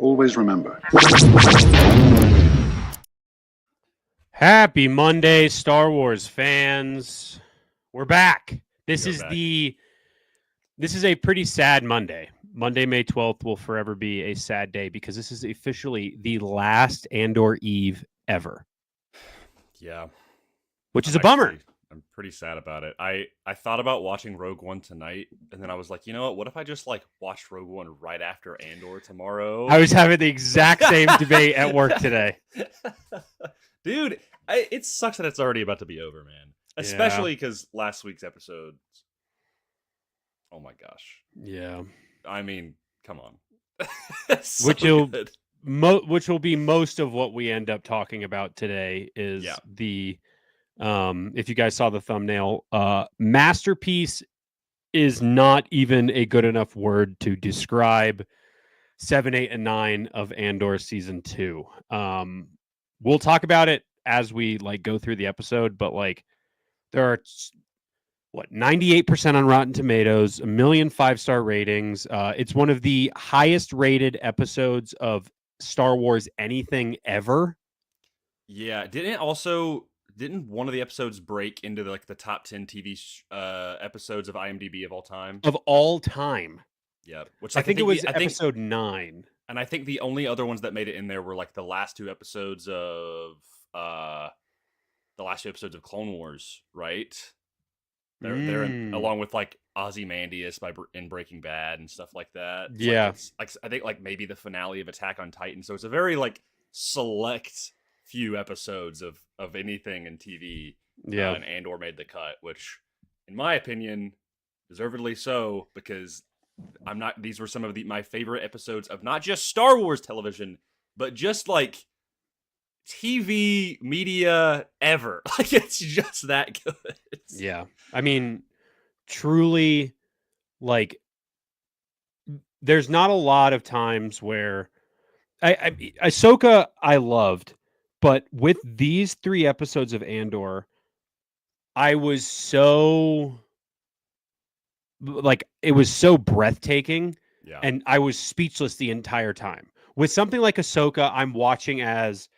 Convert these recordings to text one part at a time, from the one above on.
Always remember. Happy Monday, Star Wars fans. We're back. This is a pretty sad Monday. Monday, May 12th will forever be a sad day because this is officially the last Andor Eve ever. Yeah. Which is a bummer. I'm pretty sad about it. I thought about watching Rogue One tonight, and then I was like, you know what? What if I just watched Rogue One right after Andor tomorrow? I was having the exact same debate at work today. Dude, it sucks that it's already about to be over, man. Especially because last week's episode. Oh my gosh. Yeah. I mean, come on. Which will be most of what we end up talking about today is the if you guys saw the thumbnail, masterpiece is not even a good enough word to describe 7, 8, and 9 of Andor season 2. We'll talk about it as we go through the episode, but there are 98% on Rotten Tomatoes, 1 million 5-star ratings. It's one of the highest rated episodes of Star Wars anything ever. Yeah, didn't one of the episodes break into the top 10 TV episodes of IMDb of all time? Of all time. Yeah, which I think it was episode 9. And I think the only other ones that made it in there were the last two episodes of Clone Wars, right? They're in, along with Ozymandias in Breaking Bad and stuff like that. I think maybe the finale of Attack on Titan. So it's a very select few episodes of anything in TV. Yeah, and Andor made the cut, which, in my opinion, deservedly so, because these were some of my favorite episodes of not just Star Wars television, but just TV media ever. It's just that good. Yeah. I mean, truly, there's not a lot of times where Ahsoka I loved, but with these 3 episodes of Andor, I was so it was so breathtaking, and I was speechless the entire time. With something like Ahsoka, I'm watching as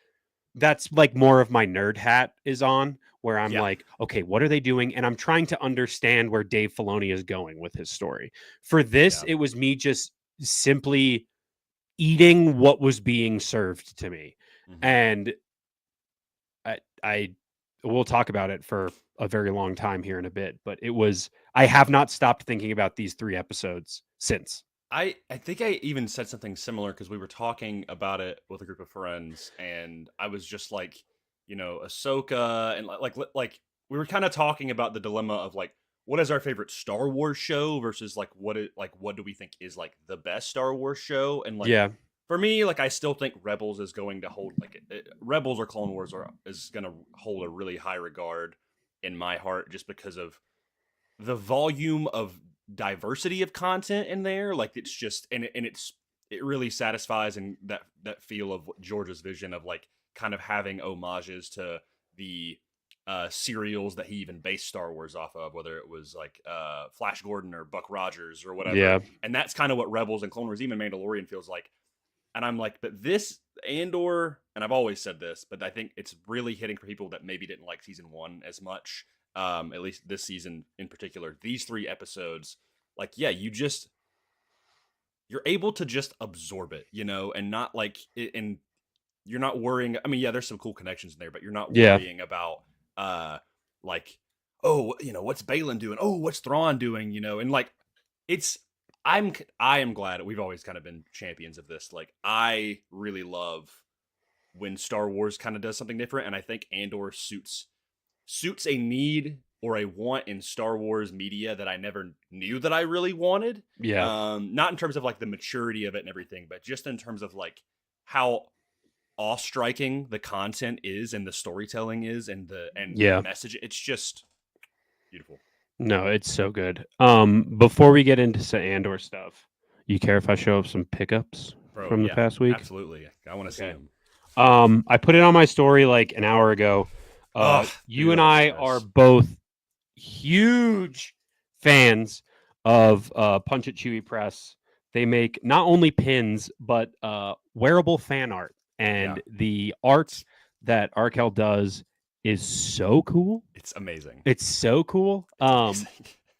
that's more of my nerd hat is on, where I'm okay, what are they doing? And I'm trying to understand where Dave Filoni is going with his story. For this, it was me just simply eating what was being served to me. Mm-hmm. And I will talk about it for a very long time here in a bit, but I have not stopped thinking about these 3 episodes since. I think I even said something similar because we were talking about it with a group of friends, and I was just Ahsoka, and we were kind of talking about the dilemma of what is our favorite Star Wars show versus what do we think is the best Star Wars show, and for me, I still think Rebels is going to hold Rebels or Clone Wars is going to hold a really high regard in my heart, just because of the volume of diversity of content in there. It's just it really satisfies, and that feel of George's vision of kind of having homages to the serials that he even based Star Wars off of, whether it was Flash Gordon or Buck Rogers or whatever. Yeah. And that's kind of what Rebels and Clone Wars, even Mandalorian, feels like. And I'm but this Andor, and I've always said this, but I think it's really hitting for people that maybe didn't like season 1 as much. At least this season in particular, these 3 episodes, you're able to just absorb it, and not and you're not worrying. I mean, there's some cool connections in there, but you're not worrying about, what's Balin doing? Oh, what's Thrawn doing? And it's I am glad we've always kind of been champions of this. Like, I really love when Star Wars kind of does something different, and I think Andor suits a need or a want in Star Wars media that I never knew that I really wanted. Yeah. Not in terms of like the maturity of it and everything, but just in terms of like how awe-striking the content is and the storytelling is and the message. It's just beautiful. No, it's so good. Before we get into some Andor stuff, you care if I show up some pickups from the past week? Absolutely. I want to see them. I put it on my story like an hour ago. You and I are both huge fans of Punch It Chewy Press. They make not only pins, but wearable fan art. And the art that Arkel does is so cool. It's amazing. It's so cool.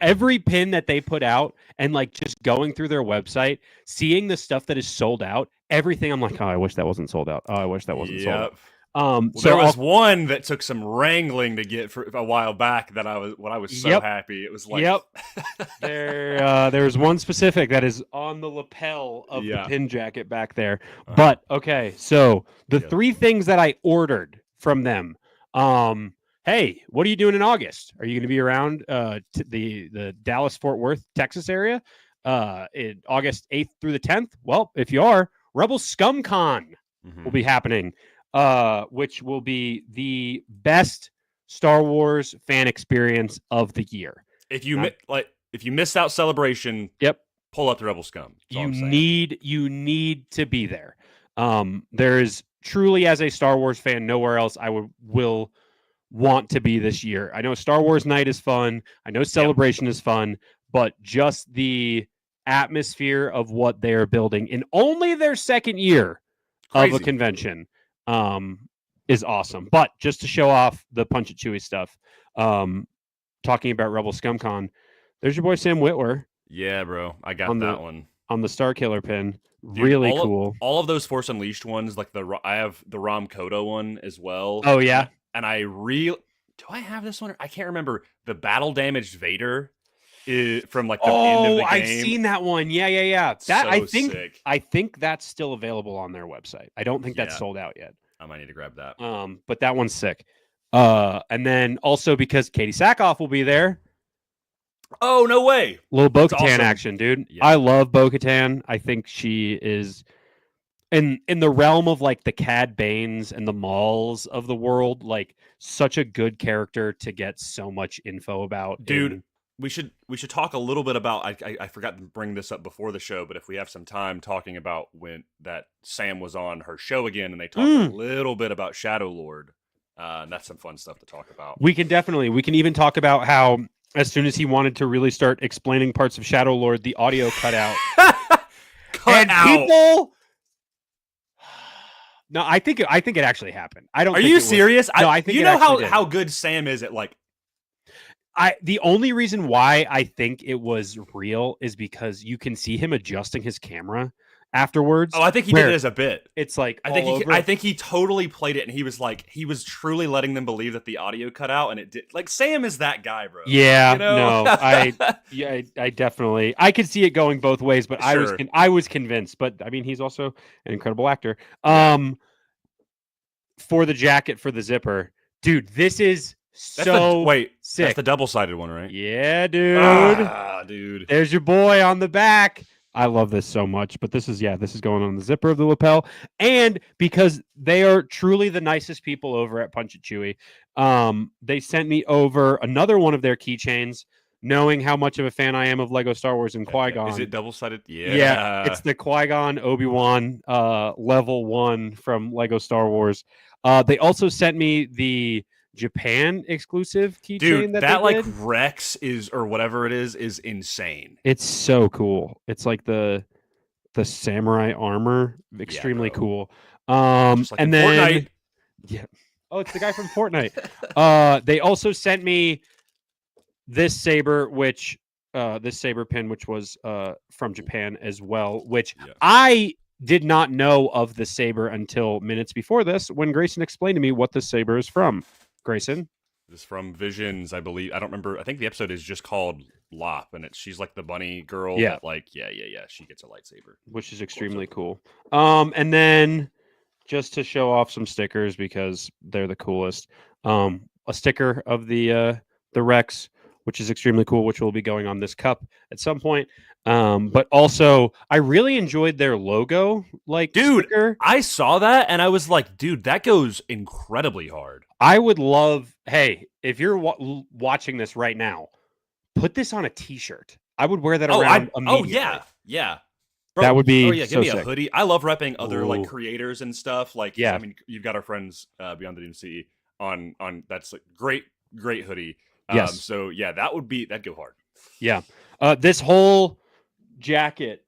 Every pin that they put out and like just going through their website, seeing the stuff that is sold out, everything, I'm like, oh, I wish that wasn't sold out. Oh, I wish that wasn't sold out. So there was one that took some wrangling to get for a while back that I was so happy. It was like, there was one specific that is on the lapel of the pin jacket back there. But okay, so the three things that I ordered from them. Hey, what are you doing in August? Are you going to be around the Dallas-Fort Worth, Texas area in August 8th through the 10th? Well, if you are, Rebel Scum Con will be happening, which will be the best Star Wars fan experience of the year. If you missed out Celebration, pull up the Rebel Scum. You need to be there. There is truly, as a Star Wars fan, nowhere else I will want to be this year. I know Star Wars Night is fun. I know Celebration is fun, but just the atmosphere of what they are building in only their second year of a convention is awesome. But just to show off the Punch It Chewy stuff, talking about Rebel ScumCon, there's your boy Sam Witwer. Yeah, bro. I got that one. On the Star Killer pin. Dude, really cool. All of those Force Unleashed ones, like I have the Rom Kodo one as well. Oh, yeah? And do I have this one? I can't remember. The battle damaged Vader from like the end of the game. I've seen that one. Yeah. That sick. I think that's still available on their website. I don't think that's sold out yet. I might need to grab that. But that one's sick. And then also because Katie Sackhoff will be there. Oh, no way. Little Bo-Katan action, dude. Yeah. I love Bo-Katan. I think she is in the realm of like the Cad Banes and the Mauls of the world, like such a good character to get so much info about. Dude, we should talk a little bit about I forgot to bring this up before the show, but if we have some time talking about when that Sam was on her show again and they talked a little bit about Shadow Lord. And that's some fun stuff to talk about. We can even talk about how as soon as he wanted to really start explaining parts of Shadow Lord, the audio cut out. People. No, I think it actually happened. I don't. Are you serious? No, I think you know how good Sam is at like. The only reason why I think it was real is because you can see him adjusting his camera afterwards. Oh, I think he did it as a bit. It's like I think he totally played it, and he was truly letting them believe that the audio cut out, and it did. Like Sam is that guy, bro. Yeah, you know? No, I definitely I could see it going both ways, but sure. I was convinced. But I mean, he's also an incredible actor. For the jacket for the zipper, dude, this is sick. That's the double-sided one, right? Yeah, dude. Dude. There's your boy on the back. I love this so much, but this is going on the zipper of the lapel. And because they are truly the nicest people over at Punch It Chewy, they sent me over another one of their keychains, knowing how much of a fan I am of Lego Star Wars and Qui-Gon. Is it double-sided? Yeah. It's the Qui-Gon Obi-Wan level 1 from Lego Star Wars. They also sent me the Japan exclusive keychain. Dude, that like Rex is or whatever it is insane. It's so cool. It's like the samurai armor, extremely cool. Like and then Fortnite. Yeah. Oh, it's the guy from Fortnite. They also sent me this saber, which this saber pin, which was from Japan as well, which I did not know of the saber until minutes before this when Grayson explained to me what the saber is from. Grayson, is from Visions, I believe. I don't remember. I think the episode is just called Lop, and she's like the bunny girl. Yeah. That like, yeah. She gets a lightsaber, which is extremely cool. And then just to show off some stickers because they're the coolest. A sticker of the Rex, which is extremely cool, which will be going on this cup at some point. But also, I really enjoyed their logo. Like, dude, sticker. I saw that and I was like, dude, that goes incredibly hard. I would love. Hey, if you're watching this right now, put this on a T-shirt. I would wear that around immediately. Yeah. Bro, that would be. give so me sick. a hoodie. I love repping other like creators and stuff. Like, yeah, I mean, you've got our friends Beyond the DMC on that's like great hoodie. Yes. So yeah, that'd go hard. Yeah. This whole jacket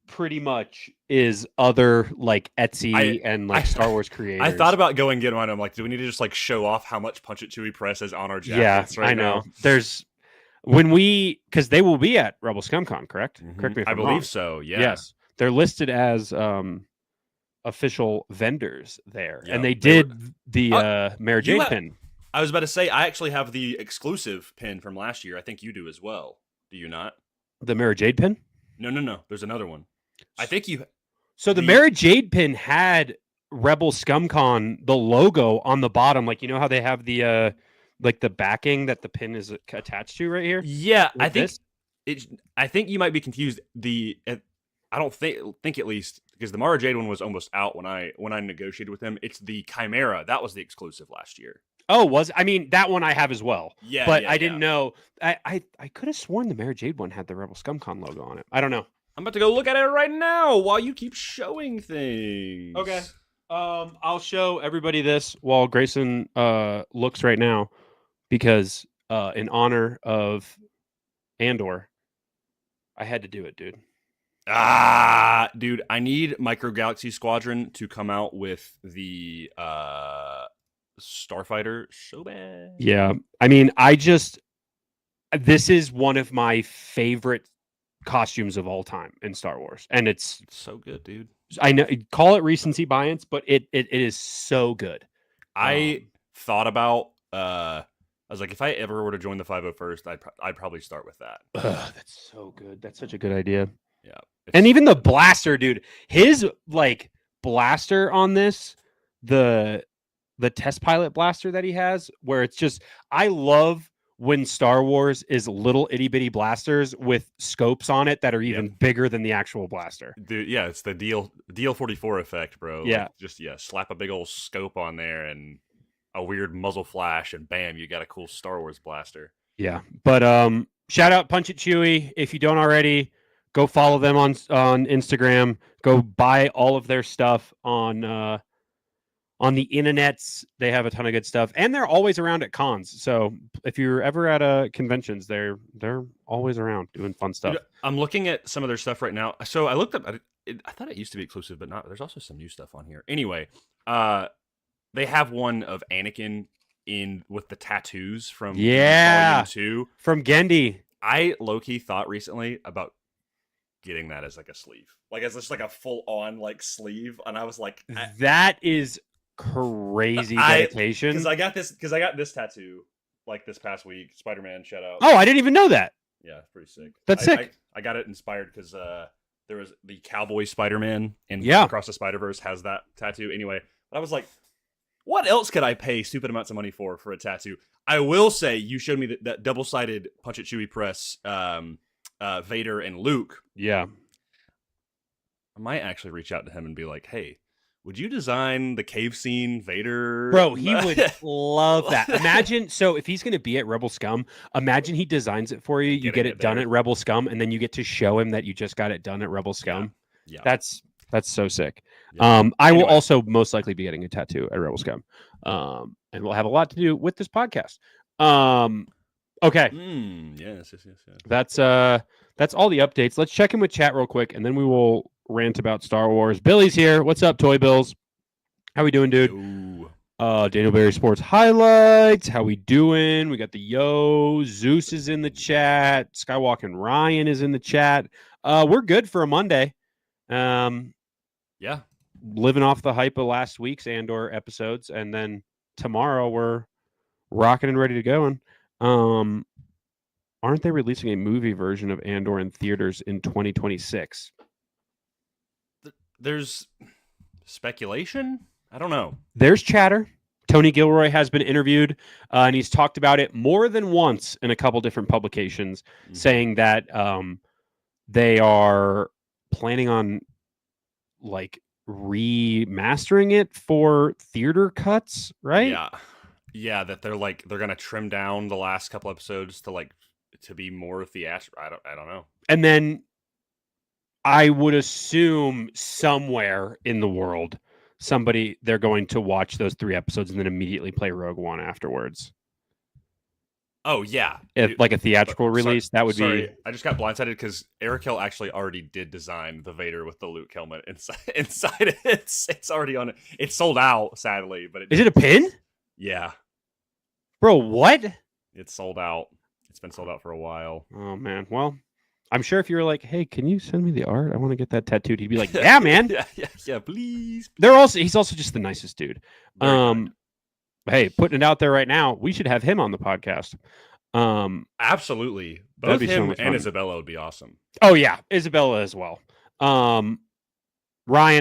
pretty much is other like Etsy and like Star Wars creators. I thought about going get one. I'm like, do we need to just like show off how much Punch It Chewy Press is on our jackets right now? I know. There's because they will be at Rebel ScumCon, correct? Mm-hmm. Correct me if I I'm believe wrong. so. Yeah. Yes. They're listed as official vendors there. Yeah, and they did the Mara Jade pin. I was about to say, I actually have the exclusive pin from last year. I think you do as well. Do you not? The Mara Jade pin? No. There's another one. I think you. So the Mara Jade pin had Rebel ScumCon, the logo on the bottom. Like, you know how they have the like the backing that the pin is attached to right here? Yeah, I think you might be confused. I don't think at least because the Mara Jade one was almost out when I negotiated with them. It's the Chimera. That was the exclusive last year. Oh, I mean, that one I have as well. Yeah, but I didn't know. I could have sworn the Mara Jade one had the Rebel ScumCon logo on it. I don't know. I'm about to go look at it right now while you keep showing things. Okay. I'll show everybody this while Grayson looks right now because in honor of Andor, I had to do it, dude. Dude, I need Micro Galaxy Squadron to come out with the Starfighter so bad. Yeah. I mean, this is one of my favorite costumes of all time in Star Wars. And it's so good, dude. I know, call it recency bias, but it is so good. I thought about I was like, if I ever were to join the 501st, I'd probably start with that. That's so good. That's such a good idea. Yeah. And even the blaster, dude, his like blaster on this, the test pilot blaster that he has, where it's just, I love when Star Wars is little itty bitty blasters with scopes on it that are even bigger than the actual blaster. Dude, yeah, it's the DL44 effect, bro. Yeah. Like, just slap a big old scope on there and a weird muzzle flash, and bam, you got a cool Star Wars blaster. Yeah. But shout out Punch It Chewy. If you don't already, go follow them on Instagram. Go buy all of their stuff on the internets. They have a ton of good stuff, and they're always around at cons. So if you're ever at conventions, they're always around doing fun stuff. Dude, I'm looking at some of their stuff right now. So I looked up. I thought it used to be exclusive, but not. There's also some new stuff on here. Anyway, they have one of Anakin with the tattoos from Volume 2 from Gendy. I low-key thought recently about getting that as like a sleeve, like as just like a full-on like sleeve, and I was like, that is crazy dedication. Because I got this tattoo like this past week. Spider-Man, shout out. Oh, I didn't even know that. Yeah, it's pretty sick. That's sick. I got it inspired because there was the Cowboy Spider-Man in Across the Spider-Verse has that tattoo. Anyway, but I was like, what else could I pay stupid amounts of money for a tattoo? I will say you showed me that double-sided Punch It Chewy Press Vader and Luke. Yeah. I might actually reach out to him and be like, hey, would you design the cave scene Vader? Bro, he would love that. Imagine, so if he's going to be at Rebel Scum, imagine he designs it for you. You get it done at Rebel Scum, and then you get to show him that you just got it done at Rebel Scum. Yeah. That's so sick. Yeah. I will also most likely be getting a tattoo at Rebel Scum. And we'll have a lot to do with this podcast. Okay. Yes. That's all the updates. Let's check in with chat real quick, and then we will rant about Star Wars. Billy's here. What's up, Toy Bills? How we doing, dude? Ooh. Daniel Berry Sports Highlights. How we doing? We got the Yo. Zeus is in the chat. Skywalking Ryan is in the chat. We're good for a Monday. Yeah. Living off the hype of last week's Andor episodes, and then tomorrow we're rocking and ready to go. And aren't they releasing a movie version of Andor in theaters in 2026? There's speculation. I don't know. There's chatter. Tony Gilroy has been interviewed, and he's talked about it more than once in a couple different publications, saying that they are planning on like remastering it for theater cuts, right? Yeah, that they're gonna trim down the last couple episodes to be more theatrical. I don't know. And then I would assume somewhere in the world they're going to watch those 3 episodes and then immediately play Rogue One afterwards. Oh yeah, like a theatrical release, that would be. I just got blindsided because Eric Hill actually already did design the Vader with the Luke helmet inside it. It's already on it. It's sold out, sadly. But is it a pin? Yeah, bro. What? It's sold out. It's been sold out for a while. Oh man. Well, I'm sure if you were like, "Hey, can you send me the art? I want to get that tattooed." He'd be like, "Yeah, man. yeah, please." He's also just the nicest dude. Hey, putting it out there right now, we should have him on the podcast. Absolutely. Both him and Isabella would be awesome. Oh yeah, Isabella as well. Ryan,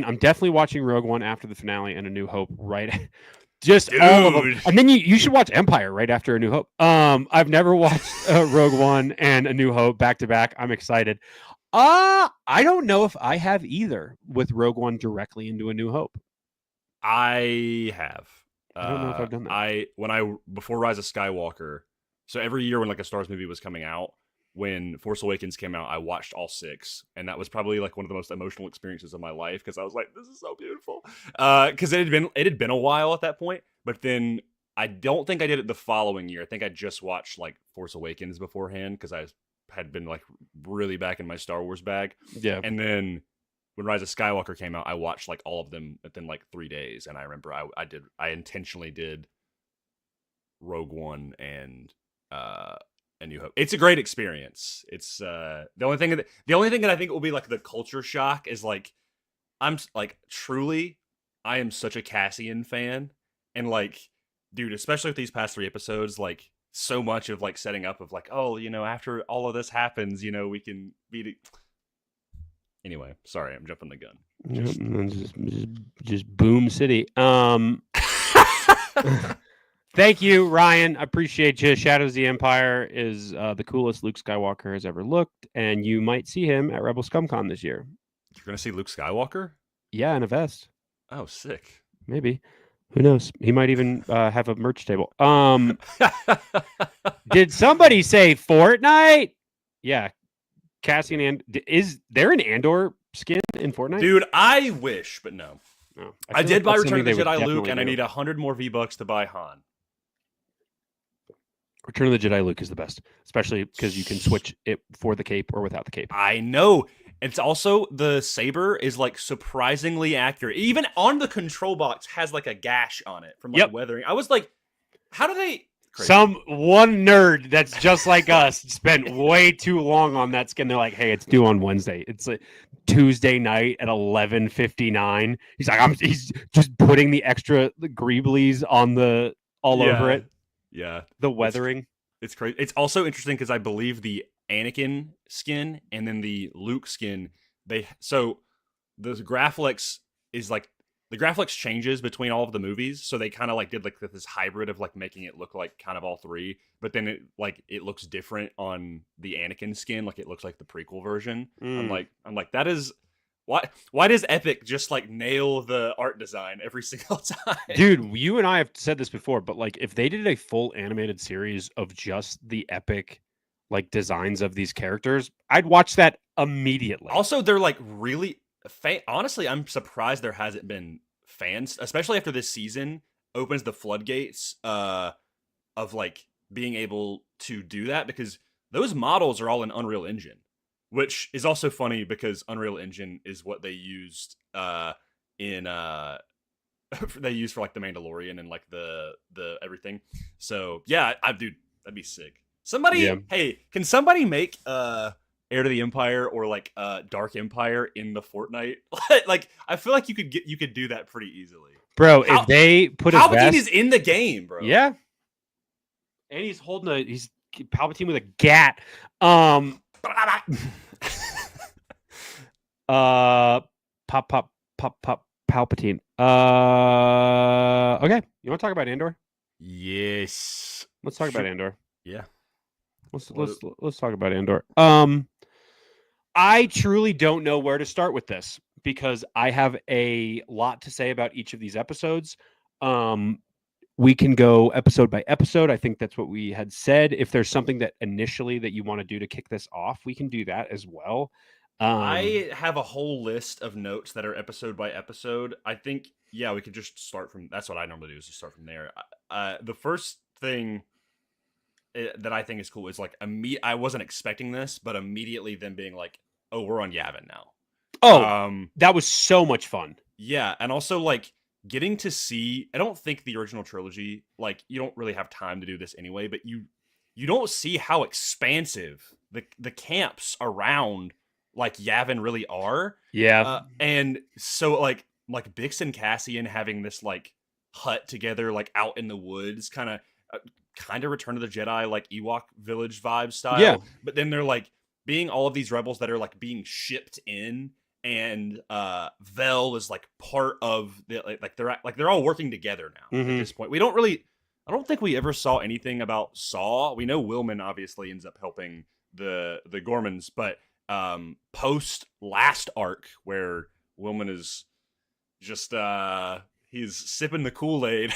I'm definitely watching Rogue One after the finale and A New Hope right. Just Dude. All of them. And then you should watch Empire right after A New Hope. I've never watched Rogue One and A New Hope back to back. I'm excited. I don't know if I have either with Rogue One directly into A New Hope. I have. I don't know if I've done that. Before Rise of Skywalker, so every year when like a Star Wars movie was coming out, when Force Awakens came out, I watched all 6, and that was probably like one of the most emotional experiences of my life because I was like, "This is so beautiful." Because it had been a while at that point, but then I don't think I did it the following year. I think I just watched like Force Awakens beforehand because I had been like really back in my Star Wars bag. Yeah, and then when Rise of Skywalker came out, I watched like all of them within like 3 days, and I remember I intentionally did Rogue One and A New Hope. It's a great experience. It's the only thing that I think will be like the culture shock is like I'm like truly I am such a Cassian fan, and like dude, especially with these past 3 episodes, like so much of like setting up of like, oh, after all of this happens, we can beat. Anyway, sorry, I'm jumping the gun. Just Boom City. Thank you, Ryan. I appreciate you. Shadows of the Empire is the coolest Luke Skywalker has ever looked, and you might see him at Rebel ScumCon this year. You're going to see Luke Skywalker? Yeah, in a vest. Oh, sick. Maybe. Who knows? He might even have a merch table. Did somebody say Fortnite? Yeah. Cassian and is there an Andor skin in Fortnite? Dude, I wish, but no. I did buy Return of the Jedi Luke, and I need 100 more V-Bucks to buy Han. Return of the Jedi Luke is the best, especially because you can switch it for the cape or without the cape. I know. It's also the saber is like surprisingly accurate. Even on the control box has like a gash on it from like weathering. I was like, how do they? Crazy. One nerd that's just like us spent way too long on that skin. They're like, hey, it's due on Wednesday. It's a Tuesday night at 11:59. He's like, he's just putting the extra greeblies on over it. Yeah, the weathering. It's crazy. It's also interesting because I believe the Anakin skin and then the Luke skin, so the Graphics is like the Graphics changes between all of the movies, so they kind of like did like this hybrid of like making it look like kind of all 3, but then it looks different on the Anakin skin, like it looks like the prequel version. I'm like that is why does Epic just like nail the art design every single time? Dude, you and I have said this before, but like if they did a full animated series of just the Epic like designs of these characters, I'd watch that immediately. Also, they're like really honestly, I'm surprised there hasn't been fans, especially after this season opens the floodgates of like being able to do that, because those models are all in Unreal Engine, which is also funny because Unreal Engine is what they used they use for like the Mandalorian and like the everything. So yeah, dude, that'd be sick. Hey, can somebody make Heir to the Empire or like Dark Empire in the Fortnite? Like I feel like you could do that pretty easily. Bro, if they put Palpatine is in the game, bro. Yeah. And he's Palpatine with a gat. Pop, Palpatine. Okay. You want to talk about Andor? Yes. Let's talk about Andor. Yeah. Let's talk about Andor. I truly don't know where to start with this because I have a lot to say about each of these episodes. We can go episode by episode. I think that's what we had said. If there's something that initially that you want to do to kick this off, we can do that as well. I have a whole list of notes that are episode by episode. I think, yeah, we could just start from, that's what I normally do, is just start from there. The first thing that I think is cool is like, I wasn't expecting this, but immediately them being like, oh, we're on Yavin now. Oh, that was so much fun. Yeah, and also like getting to see, I don't think the original trilogy, like you don't really have time to do this anyway, but you don't see how expansive the camps around like Yavin really are. Yeah. And so like Bix and Cassian having this like hut together, like out in the woods, kind of Return of the Jedi, like Ewok village vibe style. Yeah. But then they're like being all of these rebels that are like being shipped in, and Vel is like part of the they're all working together now at this point. I don't think we ever saw anything about Saw. We know Willman obviously ends up helping the Gormans, but post last arc where Willman is just he's sipping the Kool-Aid.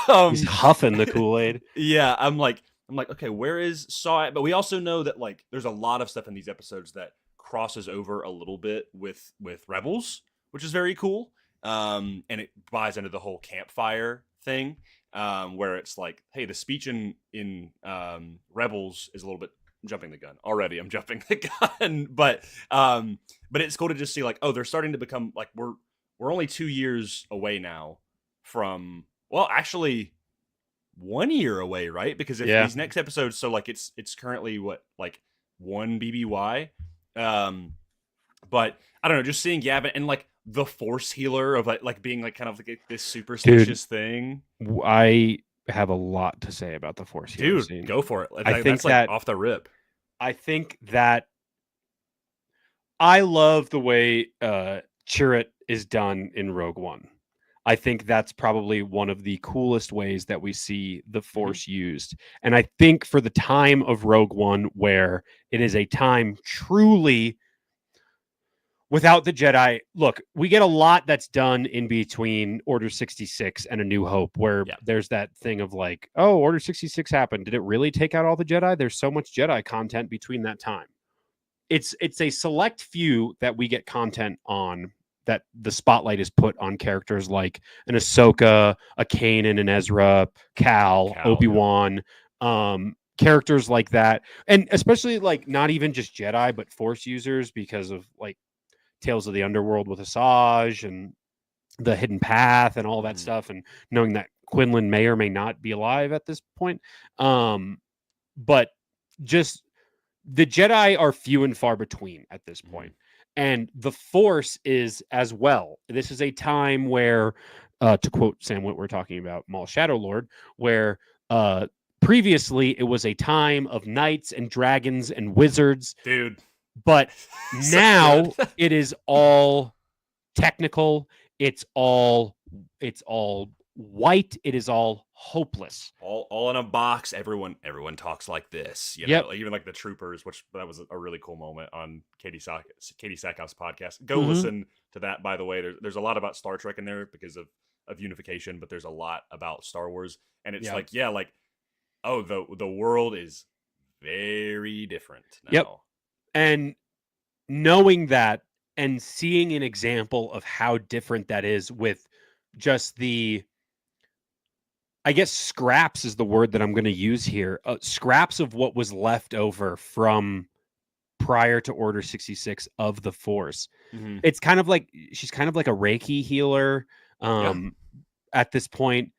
He's huffing the Kool-Aid. Yeah, I'm like, okay, where is Saw at? But we also know that like there's a lot of stuff in these episodes that crosses over a little bit with Rebels, which is very cool. And it buys into the whole campfire thing, where it's like, hey, the speech in Rebels is a little bit, I'm jumping the gun already. I'm jumping the gun, but it's cool to just see like, oh, they're starting to become like we're only 2 years away now from, well, actually 1 year away, right? Because if these next episodes, so like it's currently what, like 1 BBY, but I don't know, just seeing Yavin and like the Force healer of like being like kind of like this superstitious thing. I have a lot to say about the Force healer scene. Go for it. I think that's like off the rip. I think that I love the way Chirrut is done in Rogue One. I think that's probably one of the coolest ways that we see the Force used. And I think for the time of Rogue One, where it is a time truly without the Jedi, look, we get a lot that's done in between Order 66 and A New Hope, where there's that thing of like, oh, Order 66 happened. Did it really take out all the Jedi? There's so much Jedi content between that time. It's a select few that we get content on, that the spotlight is put on characters like an Ahsoka, a Kanan and Ezra, Cal, Obi-Wan, characters like that. And especially like not even just Jedi, but Force users, because of like Tales of the Underworld with Asajj and the Hidden Path and all that stuff, and knowing that Quinlan may or may not be alive at this point. But just the Jedi are few and far between at this point. And the Force is as well. This is a time where, to quote Sam Witwer talking about Maul Shadow Lord, where previously it was a time of knights and dragons and wizards. Dude. But now it is all technical. It's all white. It is all hopeless. All in a box. Everyone talks like this. You know, even like the troopers, which that was a really cool moment on Katie Sackhoff's podcast. Go listen to that, by the way. There's a lot about Star Trek in there because of unification, but there's a lot about Star Wars. And it's the world is very different now. Yep. And knowing that and seeing an example of how different that is with just the, I guess scraps is the word that I'm going to use here. Scraps of what was left over from prior to Order 66 of the Force. It's kind of like, she's kind of like a Reiki healer at this point.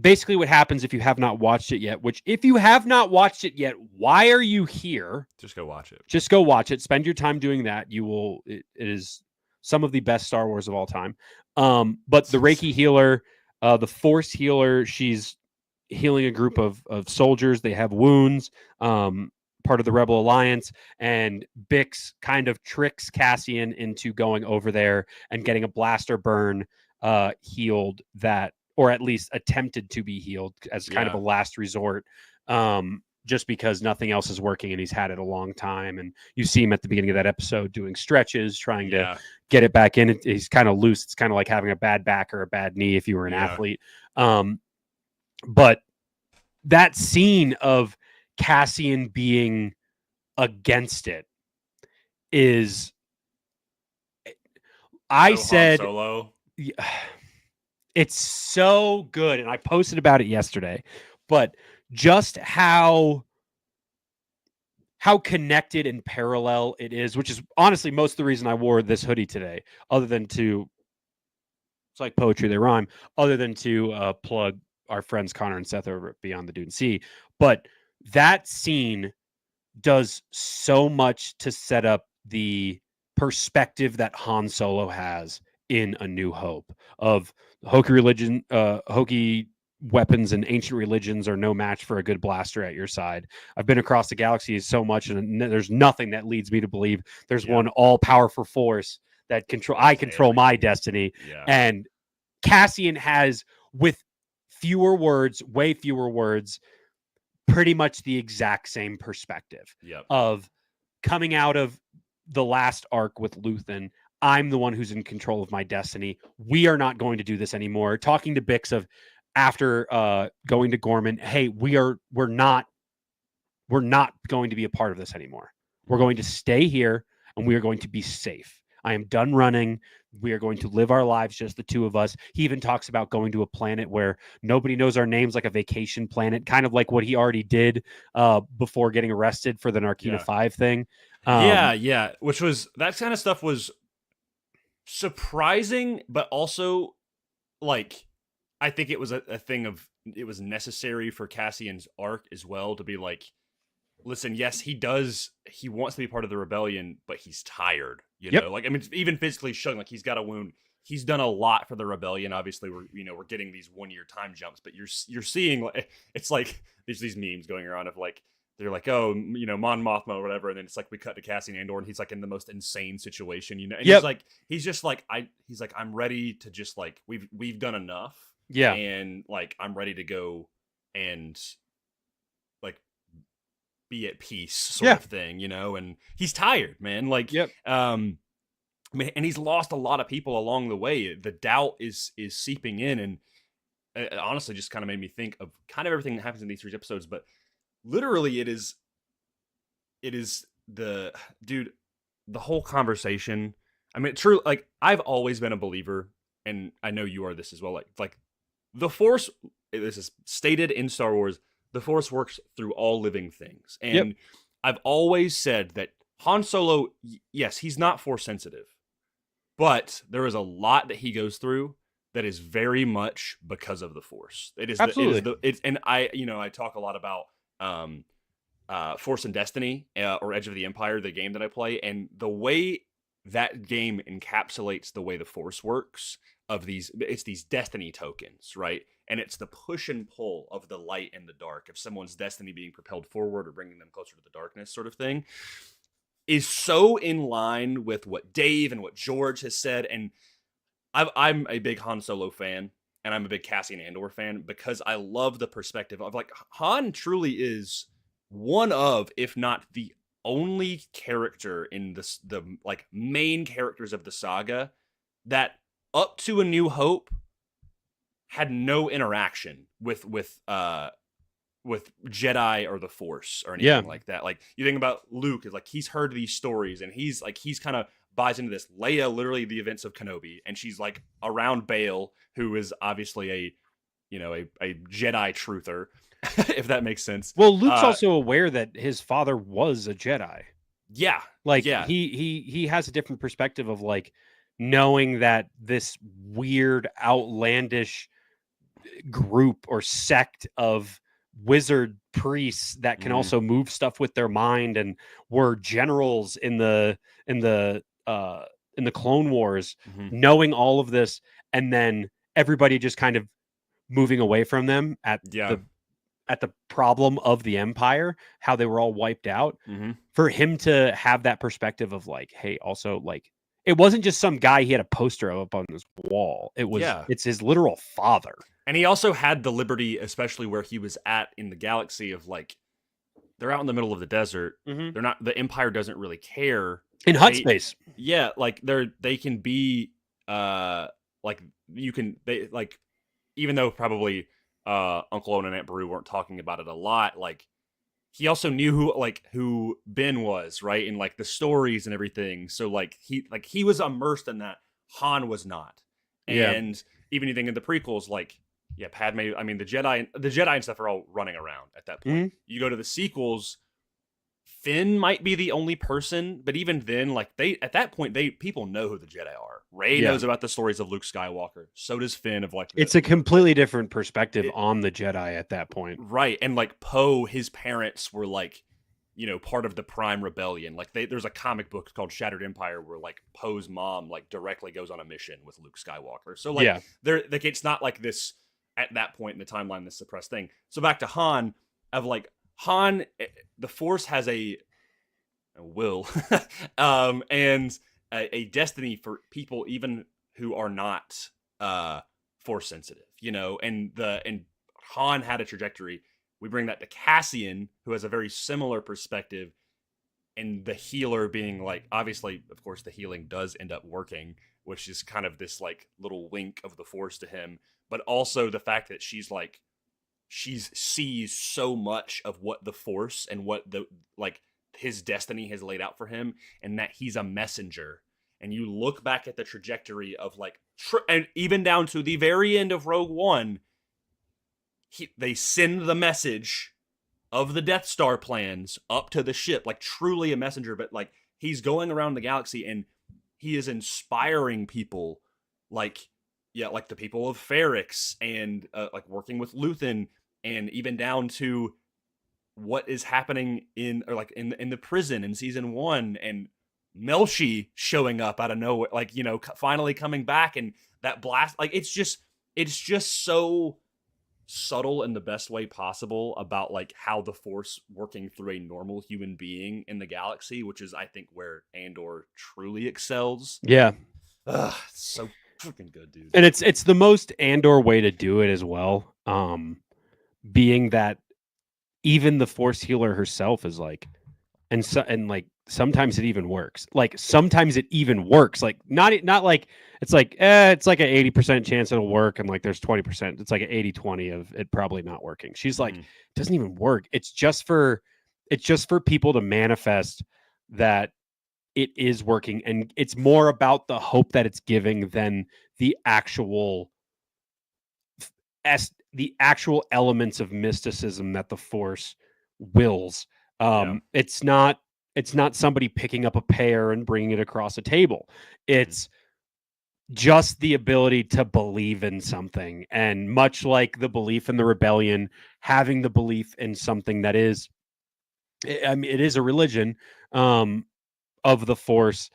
Basically what happens if you have not watched it yet, which if you have not watched it yet, why are you here? Just go watch it. Just go watch it. Spend your time doing that. It is some of the best Star Wars of all time. But the Reiki healer, the Force healer, she's healing a group of soldiers. They have wounds, part of the Rebel Alliance, and Bix kind of tricks Cassian into going over there and getting a blaster burn healed, that, or at least attempted to be healed as kind of a last resort. Just because nothing else is working and he's had it a long time. And you see him at the beginning of that episode doing stretches, trying to get it back in. He's kind of loose. It's kind of like having a bad back or a bad knee if you were an athlete. But that scene of Cassian being against it is, I said, Solo. It's so good. And I posted about it yesterday, but just how connected and parallel it is, which is honestly most of the reason I wore this hoodie today, other than to, it's like poetry, they rhyme, other than to plug our friends Connor and Seth over at Beyond the Dune Sea. But that scene does so much to set up the perspective that Han Solo has in A New Hope of Hokie weapons and ancient religions are no match for a good blaster at your side. I've been across the galaxy so much, and there's nothing that leads me to believe there's one all-powerful force that control my destiny. And Cassian has, with way fewer words, pretty much the exact same perspective of coming out of the last arc with Luthen. I'm the one who's in control of my destiny. We are not going to do this anymore. Talking to Bix of, after going to Gorman, hey, we're not going to be a part of this anymore. We're going to stay here and we are going to be safe. I am done running. We are going to live our lives, just the two of us. He even talks about going to a planet where nobody knows our names, like a vacation planet, kind of like what he already did before getting arrested for the Narkina 5 thing. Which was, that kind of stuff was surprising, but also, like, I think it was a thing of, it was necessary for Cassian's arc as well to be like, listen, yes, he wants to be part of the rebellion, but he's tired, you know? Like, I mean, even physically showing, like, he's got a wound. He's done a lot for the rebellion. Obviously, we're getting these 1-year time jumps, but you're seeing, like, it's like there's these memes going around of, like, they're like, oh, Mon Mothma or whatever, and then it's like we cut to Cassian Andor, and he's like in the most insane situation, and he's just like, I'm ready to just, like, we've done enough, and, like, I'm ready to go and, like, be at peace, sort of thing, and he's tired, man. Like, and he's lost a lot of people along the way. The doubt is seeping in, and it honestly just kind of made me think of kind of everything that happens in these 3 episodes, but literally it is the whole conversation. I mean, true, like, I've always been a believer, and I know you are this as well, like the Force, this is stated in Star Wars, the Force works through all living things. And I've always said that Han Solo, yes, he's not Force sensitive, but there is a lot that he goes through that is very much because of the Force. It is absolutely. And I talk a lot about Force and Destiny, or Edge of the Empire, the game that I play, and the way that game encapsulates the way the Force works, it's these destiny tokens, right? And it's the push and pull of the light and the dark, of someone's destiny being propelled forward or bringing them closer to the darkness, sort of thing, is so in line with what Dave and what George has said. And I'm a big Han Solo fan, and I'm a big Cassian Andor fan, because I love the perspective of, like, Han truly is one of, if not the only character in the like main characters of the saga that up to A New Hope had no interaction with Jedi or the Force or anything like that. Like, you think about Luke, is like, he's heard these stories, and he's kind of buys into this. Leia, literally the events of Kenobi, and she's like around Bail, who is obviously a Jedi truther, if that makes sense. Well, Luke's also aware that his father was a Jedi. Yeah. Like, he has a different perspective of, like, knowing that this weird, outlandish group or sect of wizard priests that can also move stuff with their mind and were generals in the Clone Wars, knowing all of this, and then everybody just kind of moving away from them at problem of the Empire, how they were all wiped out. Mm-hmm. For him to have that perspective of like, hey, also like, it wasn't just some guy he had a poster of up on his wall. It's his literal father. And he also had the liberty, especially where he was at in the galaxy, of like, they're out in the middle of the desert. Mm-hmm. They're not, the Empire doesn't really care. In hut space. Yeah, like they can be like you can they like even though probably Uncle Owen and Aunt Beru weren't talking about it a lot, like he also knew who Ben was, right? And like the stories and everything. So like he was immersed in that. Han was not. And even anything in the prequels, like Padme, I mean the Jedi and stuff are all running around at that point. Mm-hmm. You go to the sequels, Finn might be the only person, but even then, like at that point, people know who the Jedi are. Rey knows about the stories of Luke Skywalker. So does Finn. Of like, it's a completely different perspective on the Jedi at that point, right? And like Poe, his parents were like, part of the Prime Rebellion. Like there's a comic book called Shattered Empire where like Poe's mom like directly goes on a mission with Luke Skywalker. So like, it's not like this at that point in the timeline, this suppressed thing. So back to Han, of like. Han, the Force has a will and a destiny for people even who are not Force sensitive, and Han had a trajectory. We bring that to Cassian, who has a very similar perspective, and the healer being like, obviously, of course, the healing does end up working, which is kind of this like little wink of the Force to him, but also the fact that she sees so much of what the Force and what his destiny has laid out for him, and that he's a messenger. And you look back at the trajectory of like, and even down to the very end of Rogue One, they send the message of the Death Star plans up to the ship, like truly a messenger. But like he's going around the galaxy and he is inspiring people, like the people of Ferrix, and like working with Luthen. And even down to what is happening in the prison in season 1, and Melshi showing up out of nowhere, like, finally coming back, and that blast, like, it's just so subtle in the best way possible about like how the Force working through a normal human being in the galaxy, which is, I think, where Andor truly excels. Yeah. It's so freaking good, dude. And it's the most Andor way to do it as well. Being that even the Force healer herself is like, and like sometimes it even works. Like sometimes it even works. Like not like it's like it's like an 80% chance it'll work, and like there's 20%. It's like an 80-20 of it probably not working. She's like, it doesn't even work. It's just for people to manifest that it is working, and it's more about the hope that it's giving than the actual elements of mysticism that the Force wills. It's not somebody picking up a pear and bringing it across a table. It's just the ability to believe in something, and much like the belief in the rebellion, having the belief in something that is, I mean, it is a religion of the Force,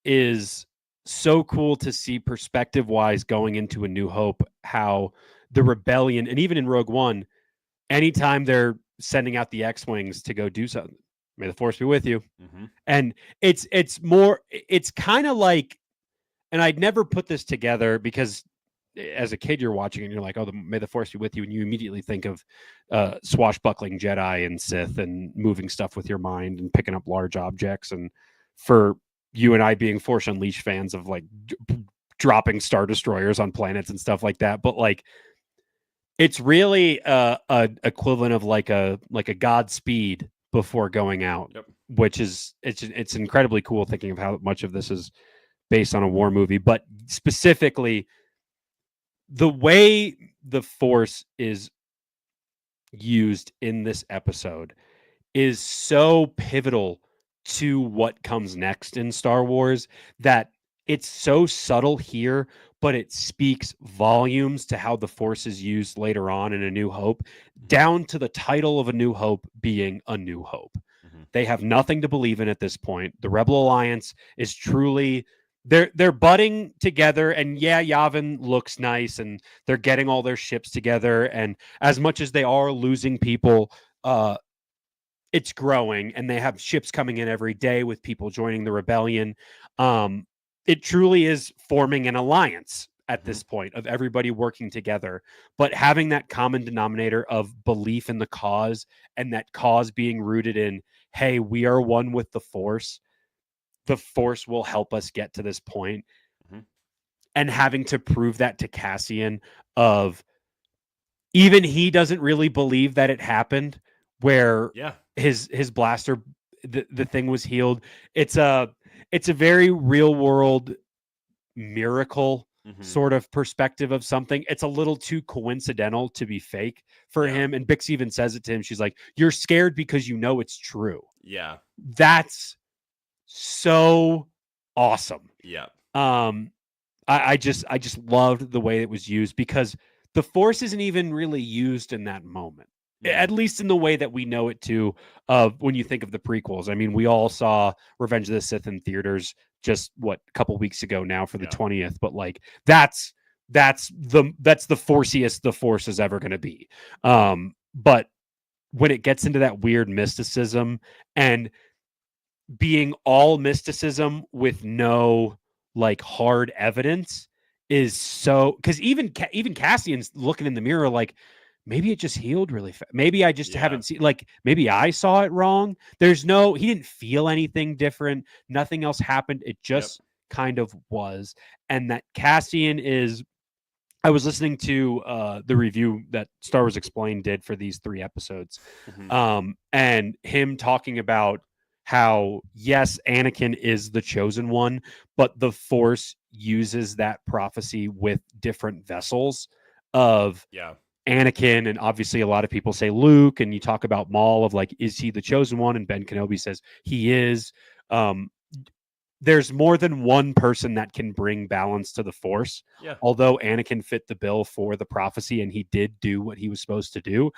is so cool to see perspective wise going into A New Hope, how the rebellion, and even in Rogue One, anytime they're sending out the X-Wings to go do something, may the Force be with you. And it's kind of like, and I'd never put this together because as a kid you're watching and you're like, oh, may the Force be with you, and you immediately think of swashbuckling Jedi and Sith and moving stuff with your mind and picking up large objects. And for you and I being Force Unleashed fans of like dropping Star Destroyers on planets and stuff like that, but like it's really a equivalent of like a Godspeed before going out, which is it's incredibly cool thinking of how much of this is based on a war movie. But specifically, the way the Force is used in this episode is so pivotal to what comes next in Star Wars that it's so subtle here, but it speaks volumes to how the Force is used later on in A New Hope, down to the title of A New Hope being A New Hope. They have nothing to believe in at this point. The Rebel Alliance is truly they're budding together, and yeah, Yavin looks nice, and they're getting all their ships together, and as much as they are losing people, it's growing, and they have ships coming in every day with people joining the rebellion. It truly is forming an alliance at this point of everybody working together, but having that common denominator of belief in the cause, and that cause being rooted in, hey, we are one with the Force. The Force will help us get to this point. And having to prove that to Cassian, of even he doesn't really believe that it happened, where his blaster, the thing was healed. It's a very real world miracle sort of perspective of something. It's a little too coincidental to be fake for him. And Bix even says it to him. She's like, you're scared because you know it's true. Yeah. That's so awesome. Yeah. I just loved the way it was used, because the Force isn't even really used in that moment. At least in the way that we know it to, when you think of the prequels. I mean, we all saw Revenge of the Sith in theaters just a couple weeks ago now for the 20th, but like that's the Forciest the Force is ever going to be. But when it gets into that weird mysticism, and being all mysticism with no like hard evidence, is so, because even Cassian's looking in the mirror like, maybe it just healed really fast. Maybe I just haven't seen, like, maybe I saw it wrong. He didn't feel anything different. Nothing else happened. It just kind of was. And that Cassian is, I was listening to the review that Star Wars Explained did for these 3 episodes. And him talking about how, yes, Anakin is the chosen one, but the Force uses that prophecy with different vessels of Anakin, and obviously a lot of people say Luke, and you talk about Maul of like, is he the chosen one? And Ben Kenobi says he is. There's more than one person that can bring balance to the Force. Although Anakin fit the bill for the prophecy, and he did do what he was supposed to do.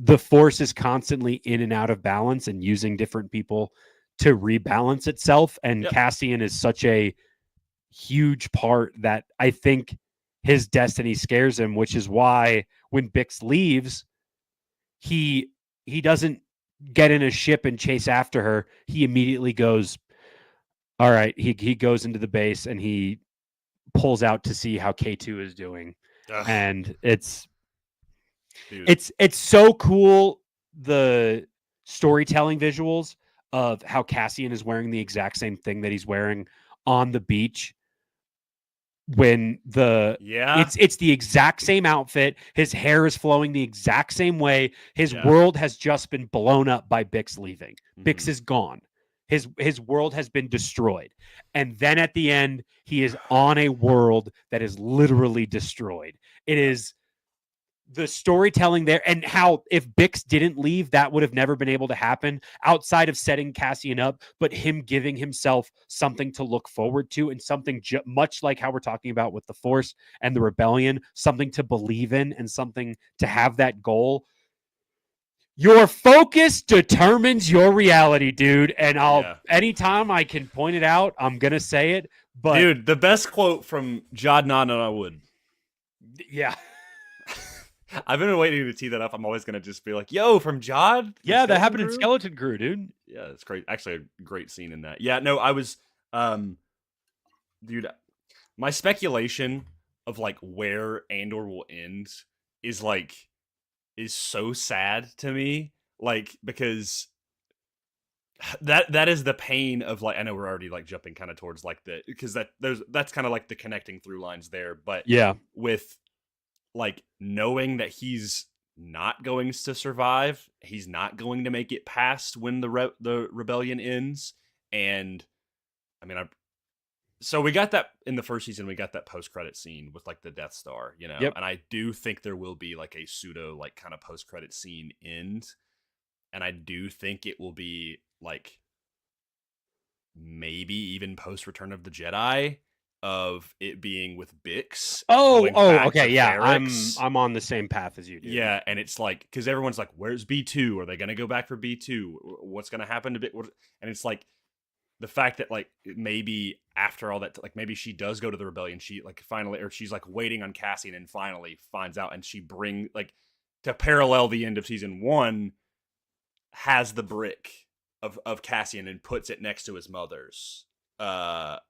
The Force is constantly in and out of balance, and using different people to rebalance itself. And Cassian is such a huge part that I think his destiny scares him, which is why when Bix leaves, he doesn't get in a ship and chase after her. He immediately goes, all right. He goes into the base, and he pulls out to see how K2 is doing. And it's so cool, the storytelling visuals of how Cassian is wearing the exact same thing that he's wearing on the beach. When it's the exact same outfit, his hair is flowing the exact same way. His world has just been blown up by Bix leaving. Bix is gone. His world has been destroyed. And then at the end, he is on a world that is literally destroyed. It is the storytelling there, and how if Bix didn't leave, that would have never been able to happen outside of setting Cassian up, but him giving himself something to look forward to, and something much like how we're talking about with the Force and the rebellion, something to believe in and something to have that goal. Your focus determines your reality, dude. And anytime I can point it out, I'm going to say it. But dude, the best quote from Jadnan and I would. Yeah. I've been waiting to tee that up. I'm always going to just be like, yo, from Jod? Yeah, that happened in Skeleton Crew, dude. Yeah, it's great. Actually, a great scene in that. Yeah, no, I was, dude, my speculation of like where Andor will end is so sad to me. Like, because that is the pain of like, I know we're already like jumping kind of towards like because that's kind of like the connecting through lines there. But yeah, with like knowing that he's not going to survive, he's not going to make it past when the rebellion ends. And I mean, so we got that in the first season. We got that post-credit scene with like the Death Star, you know. Yep. And I do think there will be like a pseudo like kind of post-credit scene end, and I do think it will be like maybe even post Return of the Jedi, of it being with Bix. Okay, yeah, I'm on the same path as you do. Yeah, and it's like, because everyone's like, where's B2? Are they going to go back for B2? What's going to happen to Bix? And it's like, the fact that like maybe after all that, like maybe she does go to the rebellion, she like finally, or she's like waiting on Cassian and finally finds out, and she bring like to parallel the end of season 1, has the brick of Cassian and puts it next to his mother's with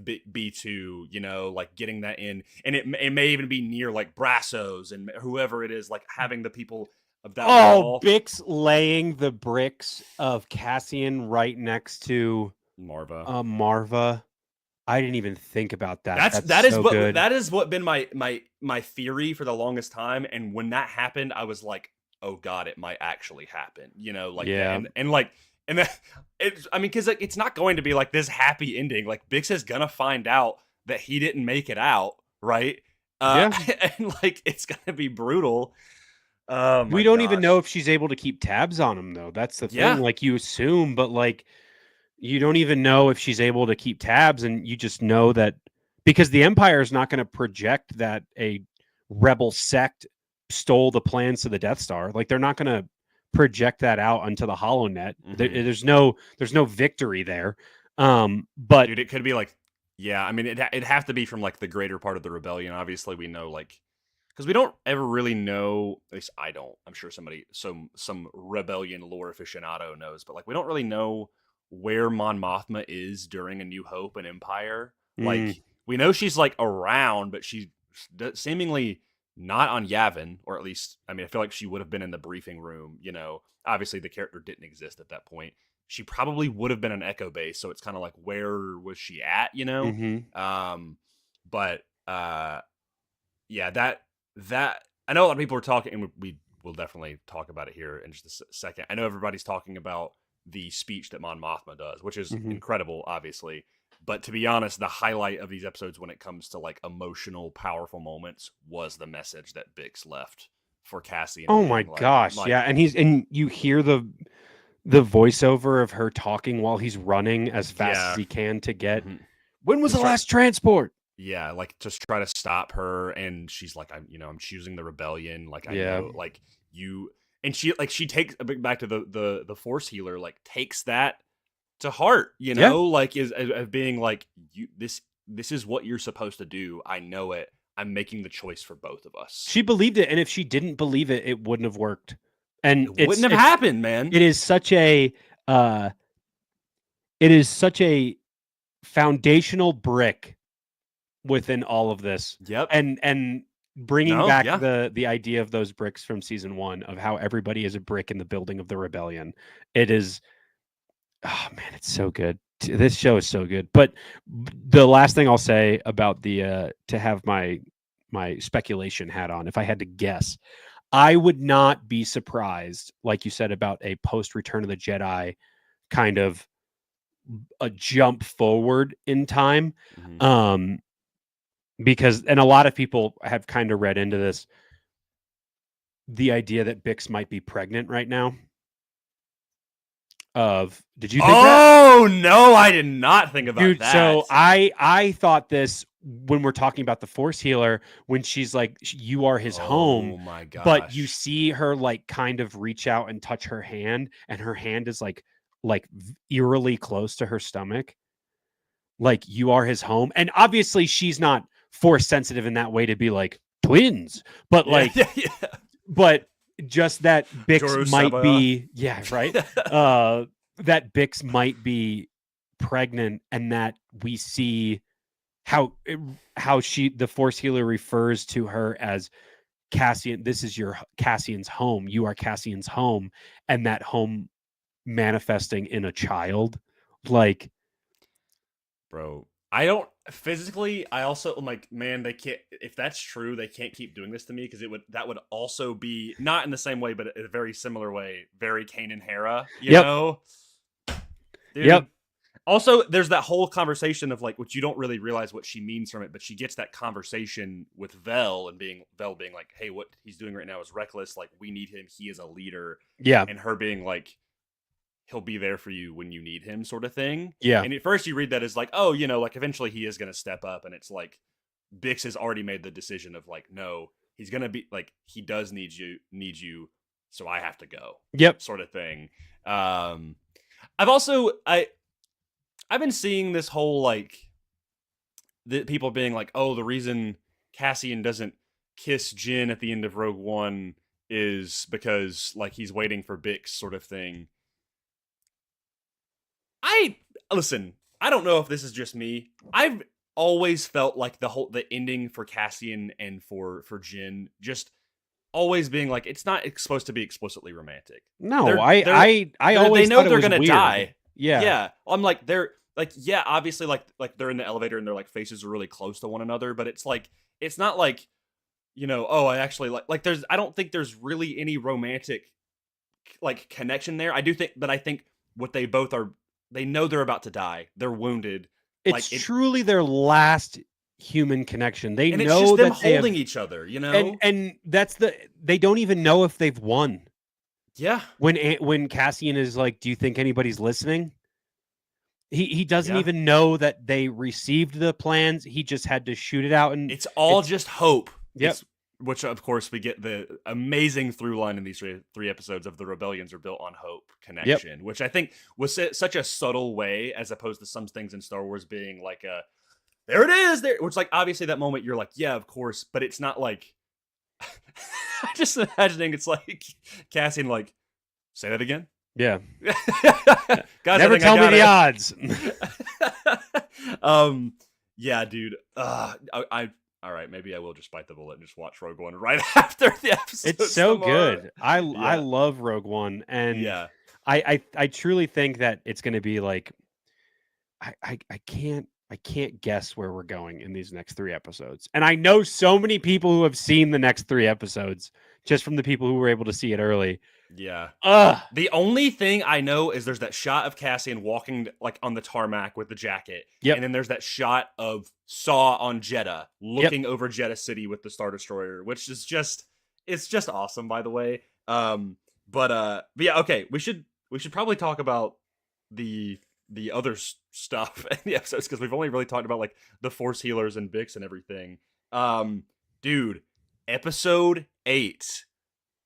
B2, you know, like getting that in, and it may even be near like Brassos and whoever it is, like having the people of that wall. Bix laying the bricks of Cassian right next to Marva. I didn't even think about that. That is so what good. That is what been my theory for the longest time, and when that happened, I was like, oh god, it might actually happen, you know, like and like, and then I mean, because like, it's not going to be like this happy ending. Like Bix is gonna find out that he didn't make it out, right? And like it's gonna be brutal. We don't even know if she's able to keep tabs on him, though. That's the thing. Like you assume, but like you don't even know if she's able to keep tabs, and you just know that because the Empire is not going to project that a rebel sect stole the plans to the Death Star. Like they're not going to project that out onto the HoloNet. There's no victory there. But dude, it could be like, yeah, I mean, it'd have to be from like the greater part of the rebellion. Obviously, we know like, because we don't ever really know. At least I don't. I'm sure some rebellion lore aficionado knows, but like we don't really know where Mon Mothma is during A New Hope and Empire. Like we know she's like around, but she's seemingly not on Yavin, or at least, I mean, I feel like she would have been in the briefing room, you know. Obviously the character didn't exist at that point. She probably would have been an Echo base, so it's kind of like, where was she at, you know? Yeah, that I know a lot of people are talking, and we will definitely talk about it here in just a second. I know everybody's talking about the speech that Mon Mothma does, which is incredible, obviously. But to be honest, the highlight of these episodes when it comes to like emotional, powerful moments was the message that Bix left for Cassian. Oh my gosh, yeah, and you hear the voiceover of her talking while he's running as fast as he can to get. When was the last transport? Yeah, like just try to stop her, and she's like, I'm choosing the rebellion. Like I know, like you, and she takes back to the Force healer, like takes that to heart, you know, like is being like, this is what you're supposed to do. I know it. I'm making the choice for both of us. She believed it, and if she didn't believe it, it wouldn't have worked. And it wouldn't have happened, man. It is such a foundational brick within all of this. Yep. And bringing back the idea of those bricks from season 1 of how everybody is a brick in the building of the rebellion. It is, oh man, it's so good. This show is so good. But the last thing I'll say about the to have my speculation hat on, if I had to guess, I would not be surprised, like you said, about a post Return of the Jedi kind of a jump forward in time. Because, and a lot of people have kind of read into this, the idea that Bix might be pregnant right now. Did you think that? Oh no, I did not think about that. So I thought this when we're talking about the Force healer, when she's like, you are his home. Oh my gosh. But you see her like kind of reach out and touch her hand, and her hand is like eerily close to her stomach. Like, you are his home. And obviously she's not Force sensitive in that way to be like twins, but like, but just that Bix might be, right. That Bix might be pregnant, and that we see how the Force healer refers to her as Cassian. This is your Cassian's home. You are Cassian's home, and that home manifesting in a child. Like, bro, I don't physically. I also, I'm like, man, they can't. If that's true, they can't keep doing this to me, because that would also be not in the same way, but in a very similar way, very Kanan Hera. You know. Dude. Also, there's that whole conversation of like, which you don't really realize what she means from it, but she gets that conversation with Vel, and Vel being like, hey, what he's doing right now is reckless. Like, we need him. He is a leader. Yeah. And her being like, he'll be there for you when you need him, sort of thing. Yeah. And at first you read that as like, oh, you know, like eventually he is going to step up. And it's like, Bix has already made the decision of like, no, he's going to be like, he does need you. So I have to go. Yep. Sort of thing. I've been seeing this whole like the people being like, oh, the reason Cassian doesn't kiss Jyn at the end of Rogue One is because like he's waiting for Bix sort of thing. Listen, I don't know if this is just me. I've always felt like the ending for Cassian and for Jyn just always being like it's not supposed to be explicitly romantic. No, I always they know thought they're it was gonna weird. die. Yeah. I'm like they're like obviously like they're in the elevator and their like faces are really close to one another, but it's like it's not like oh, I actually like there's I don't think there's really any romantic like connection there. I think what they both are, they know they're about to die. They're wounded. It's truly their last human connection. They and know it's just them that holding each other, and that's they don't even know if they've won. Yeah. When Cassian is like, "Do you think anybody's listening?" He doesn't even know that they received the plans. He just had to shoot it out, and it's all just hope. Yep. Which of course we get the amazing through line in these three episodes of the rebellions are built on hope connection, which I think was such a subtle way as opposed to some things in Star Wars being like there it is there, which like obviously that moment you're like, yeah, of course, but it's not like I'm just imagining it's like Cassian like, say that again. Yeah. Guys, never tell me the odds. Yeah, dude. All right, maybe I will just bite the bullet and just watch Rogue One right after the episode. It's so good. I love Rogue One, and I truly think that it's going to be like I can't guess where we're going in these next 3 episodes. And I know so many people who have seen the next 3 episodes just from the people who were able to see it early. Yeah. The only thing I know is there's that shot of Cassian walking like on the tarmac with the jacket. Yep. And then there's that shot of Saw on Jeddah looking over Jeddah City with the Star Destroyer, which is it's just awesome, by the way. But yeah, okay. We should probably talk about the other stuff in the episodes because we've only really talked about like the Force healers and Bix and everything. Dude, episode 8.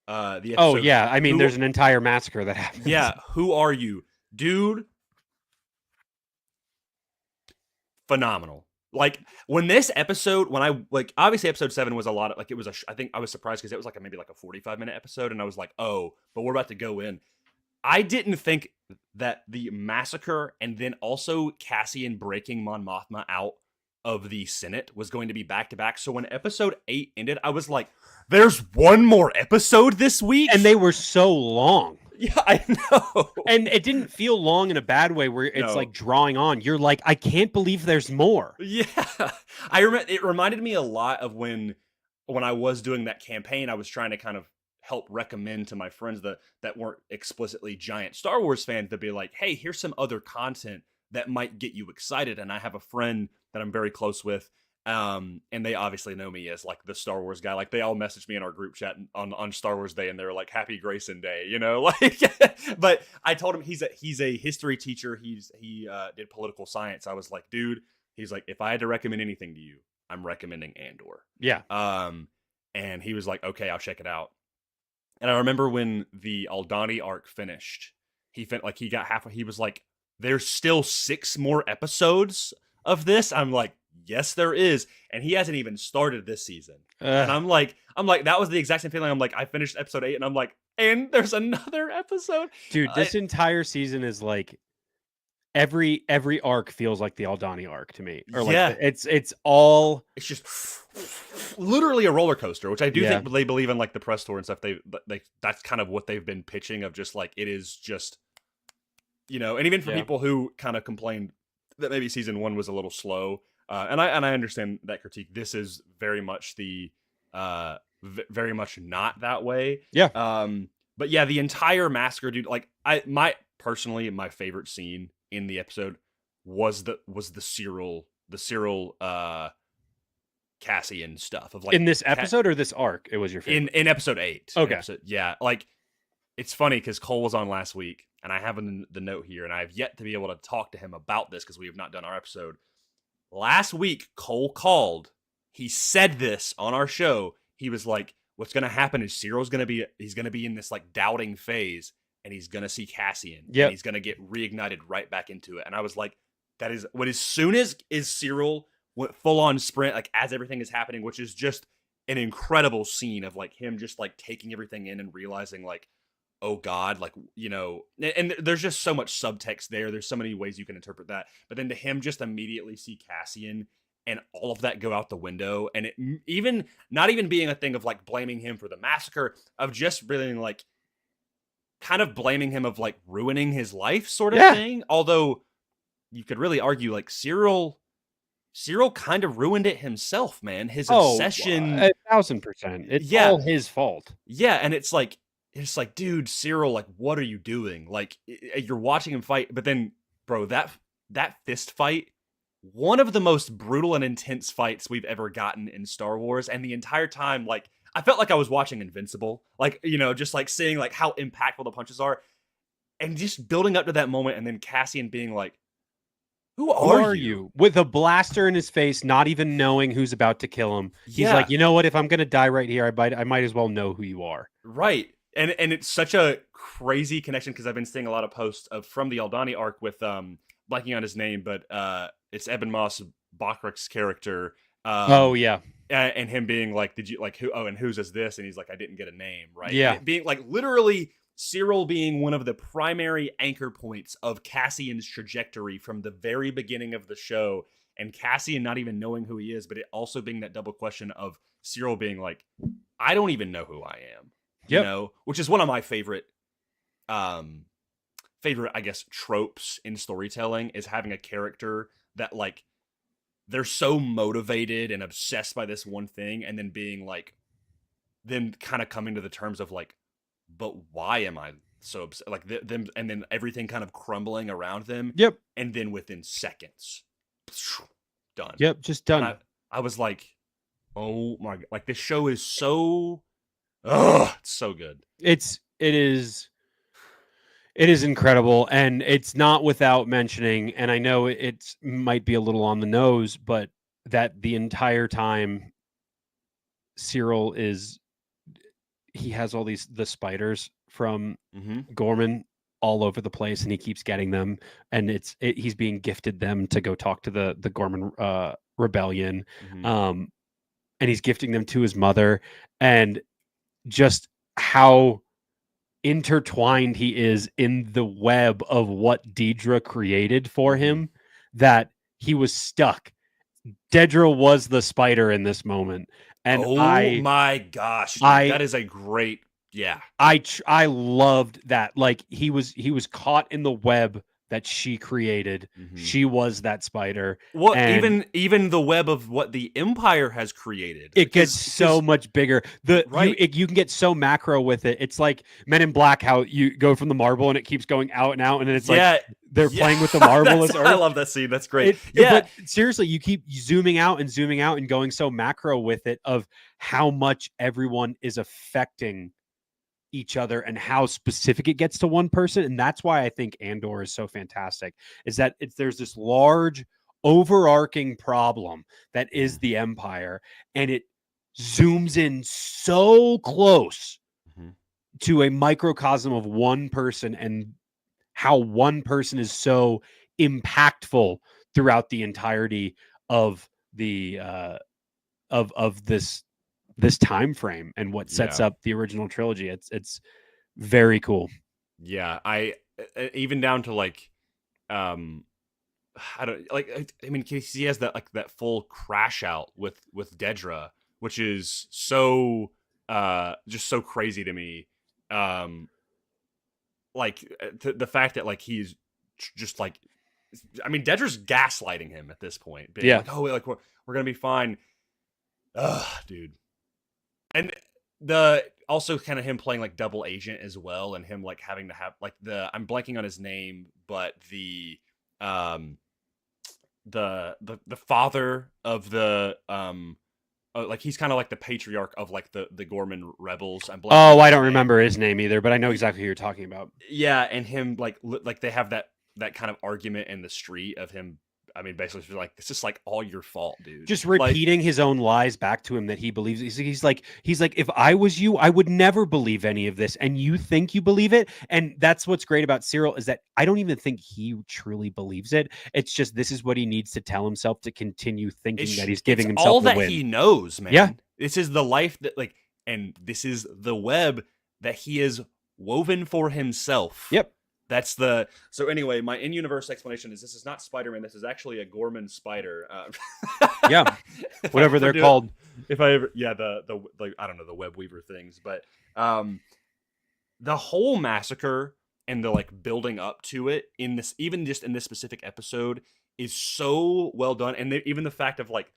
Oh yeah, I mean, there's an entire massacre that happens. Yeah, who are you, dude? Phenomenal. Like when this episode, when I like, obviously episode 7 was a lot of like it was I think I was surprised because it was like maybe like a 45-minute episode, and I was like, oh, but we're about to go in. I didn't think that the massacre and then also Cassian breaking Mon Mothma out of the Senate was going to be back to back. So when episode 8 ended, I was like, there's one more episode this week? And they were so long. Yeah, I know. And it didn't feel long in a bad way where it's like drawing on. You're like, I can't believe there's more. Yeah. I remember it reminded me a lot of when I was doing that campaign, I was trying to kind of help recommend to my friends that weren't explicitly giant Star Wars fans to be like, hey, here's some other content that might get you excited. And I have a friend that I'm very close with, and they obviously know me as like the Star Wars guy. Like they all messaged me in our group chat on Star Wars Day, and they were like, "Happy Grayson Day," like. But I told him he's a history teacher. He did political science. I was like, dude, he's like, if I had to recommend anything to you, I'm recommending Andor. Yeah. And he was like, okay, I'll check it out. And I remember when the Aldhani arc finished, he got halfway. He was like, there's still 6 more episodes of this. I'm like, yes, there is. And he hasn't even started this season. And I'm like, that was the exact same feeling. I'm like, I finished episode 8 and I'm like, and there's another episode. Dude, this entire season is like every arc feels like the Aldhani arc to me. Or like it's just literally a roller coaster, which I do think they believe in like the press tour and stuff. They that's kind of what they've been pitching of just like it is just and even for people who kind of complained that maybe season 1 was a little slow, and I understand that critique. This is very much very much not that way. Yeah. But yeah, the entire massacre, dude. Like my favorite scene in the episode was the Cyril Cassian stuff of like in this episode or this arc. It was your favorite in episode 8. Okay. Like it's funny because Cole was on last week, and I have the note here, and I have yet to be able to talk to him about this because we have not done our episode. Last week, Cole called. He said this on our show. He was like, what's going to happen is Cyril's going to be in this like doubting phase. and he's gonna see Cassian, Yep. and he's gonna get reignited right back into it. And I was like, that is what as soon as Cyril went full on sprint, like as everything is happening, which is just an incredible scene of like him just like taking everything in and realizing like, oh God, like, you know, and there's just so much subtext there. There's so many ways you can interpret that. But then to him just immediately see Cassian and all of that go out the window, and it even not even being a thing of like blaming him for the massacre, of just really like kind of blaming him of like ruining his life sort of thing. Although you could really argue like Cyril kind of ruined it himself, man. His obsession, 1,000%. It's all his fault. Yeah, and it's like, dude, Cyril, like, what are you doing? Like, you're watching him fight, but then, bro, that fist fight, one of the most brutal and intense fights we've ever gotten in Star Wars, and the entire time, like, I felt like I was watching Invincible, like, you know, just like seeing like how impactful the punches are, and just building up to that moment, and then Cassian being like, Who are you? With a blaster in his face, not even knowing who's about to kill him. He's like, you know what? If I'm gonna die right here, I might as well know who you are. Right. And it's such a crazy connection, because I've been seeing a lot of posts from the Aldani arc with blanking on his name, but it's Eben Moss Bachrick's character. And him being like, did you like who? Oh, and whose is this? And he's like, I didn't get a name, right? Yeah. Being like literally Cyril being one of the primary anchor points of Cassian's trajectory from the very beginning of the show, and Cassian not even knowing who he is, but it also being that double question of Cyril being like, I don't even know who I am. You know, which is one of my favorite, I guess, tropes in storytelling, is having a character that like they're so motivated and obsessed by this one thing, and then being like, then kind of coming to the terms of like, but why am I so obsessed? Like them, and then everything kind of crumbling around them. Yep. And then within seconds, done. Yep, just done. I was like, oh my God, like this show is so. Oh, it's so good. It is incredible, and it's not without mentioning, and I know it might be a little on the nose, but that the entire time Cyril he has all the spiders from Gorman all over the place, and he keeps getting them, and he's being gifted them to go talk to the Gorman rebellion, and he's gifting them to his mother, and just how intertwined he is in the web of what Deidre created for him, that he was stuck. Dedra was the spider in this moment. And my gosh, dude, that is a great, I loved that. Like he was caught in the web that she created. She was that spider. Well, even the web of what the Empire has created. It gets so much bigger. You can get so macro with it. It's like Men in Black, how you go from the marble and it keeps going out and out, and then it's like they're playing with the marble as Earth. I love that scene. That's great. But seriously, you keep zooming out and going so macro with it, of how much everyone is affecting each other and how specific it gets to one person. And that's why I think Andor is so fantastic, is that there's this large overarching problem that is the Empire, and it zooms in so close to a microcosm of one person, and how one person is so impactful throughout the entirety of the of this time frame, and what sets up the original trilogy. It's very cool. Yeah, I even down to like I don't like, I mean, he has that like that full crash out with Dedra, which is so just so crazy to me. Like the fact that like he's just like, I mean, Dedra's gaslighting him at this point, being like, oh, like we're gonna be fine. Dude. And the also kind of him playing like double agent as well, and him like having to have like I'm blanking on his name, but the father of the like he's kind of like the patriarch of like the Gorman rebels. I don't remember his name either, but I know exactly who you're talking about. Yeah, and him like they have that kind of argument in the street of him I mean, basically, like, it's just like all your fault, dude. Just repeating his own lies back to him that he believes. He's like, if I was you, I would never believe any of this, and you think you believe it. And that's what's great about Cyril, is that I don't even think he truly believes it. It's just this is what he needs to tell himself to continue thinking that he's giving himself all the that win. He knows, man. Yeah, this is the life that, like, and this is the web that he has woven for himself. Yep. That's the so anyway. My in-universe explanation is this is not Spider-Man. This is actually a Gorman spider. Yeah, whatever they're called. If I ever, the like, I don't know, the web weaver things, but the whole massacre and the like building up to it in this, even just in this specific episode, is so well done. And even the fact of like,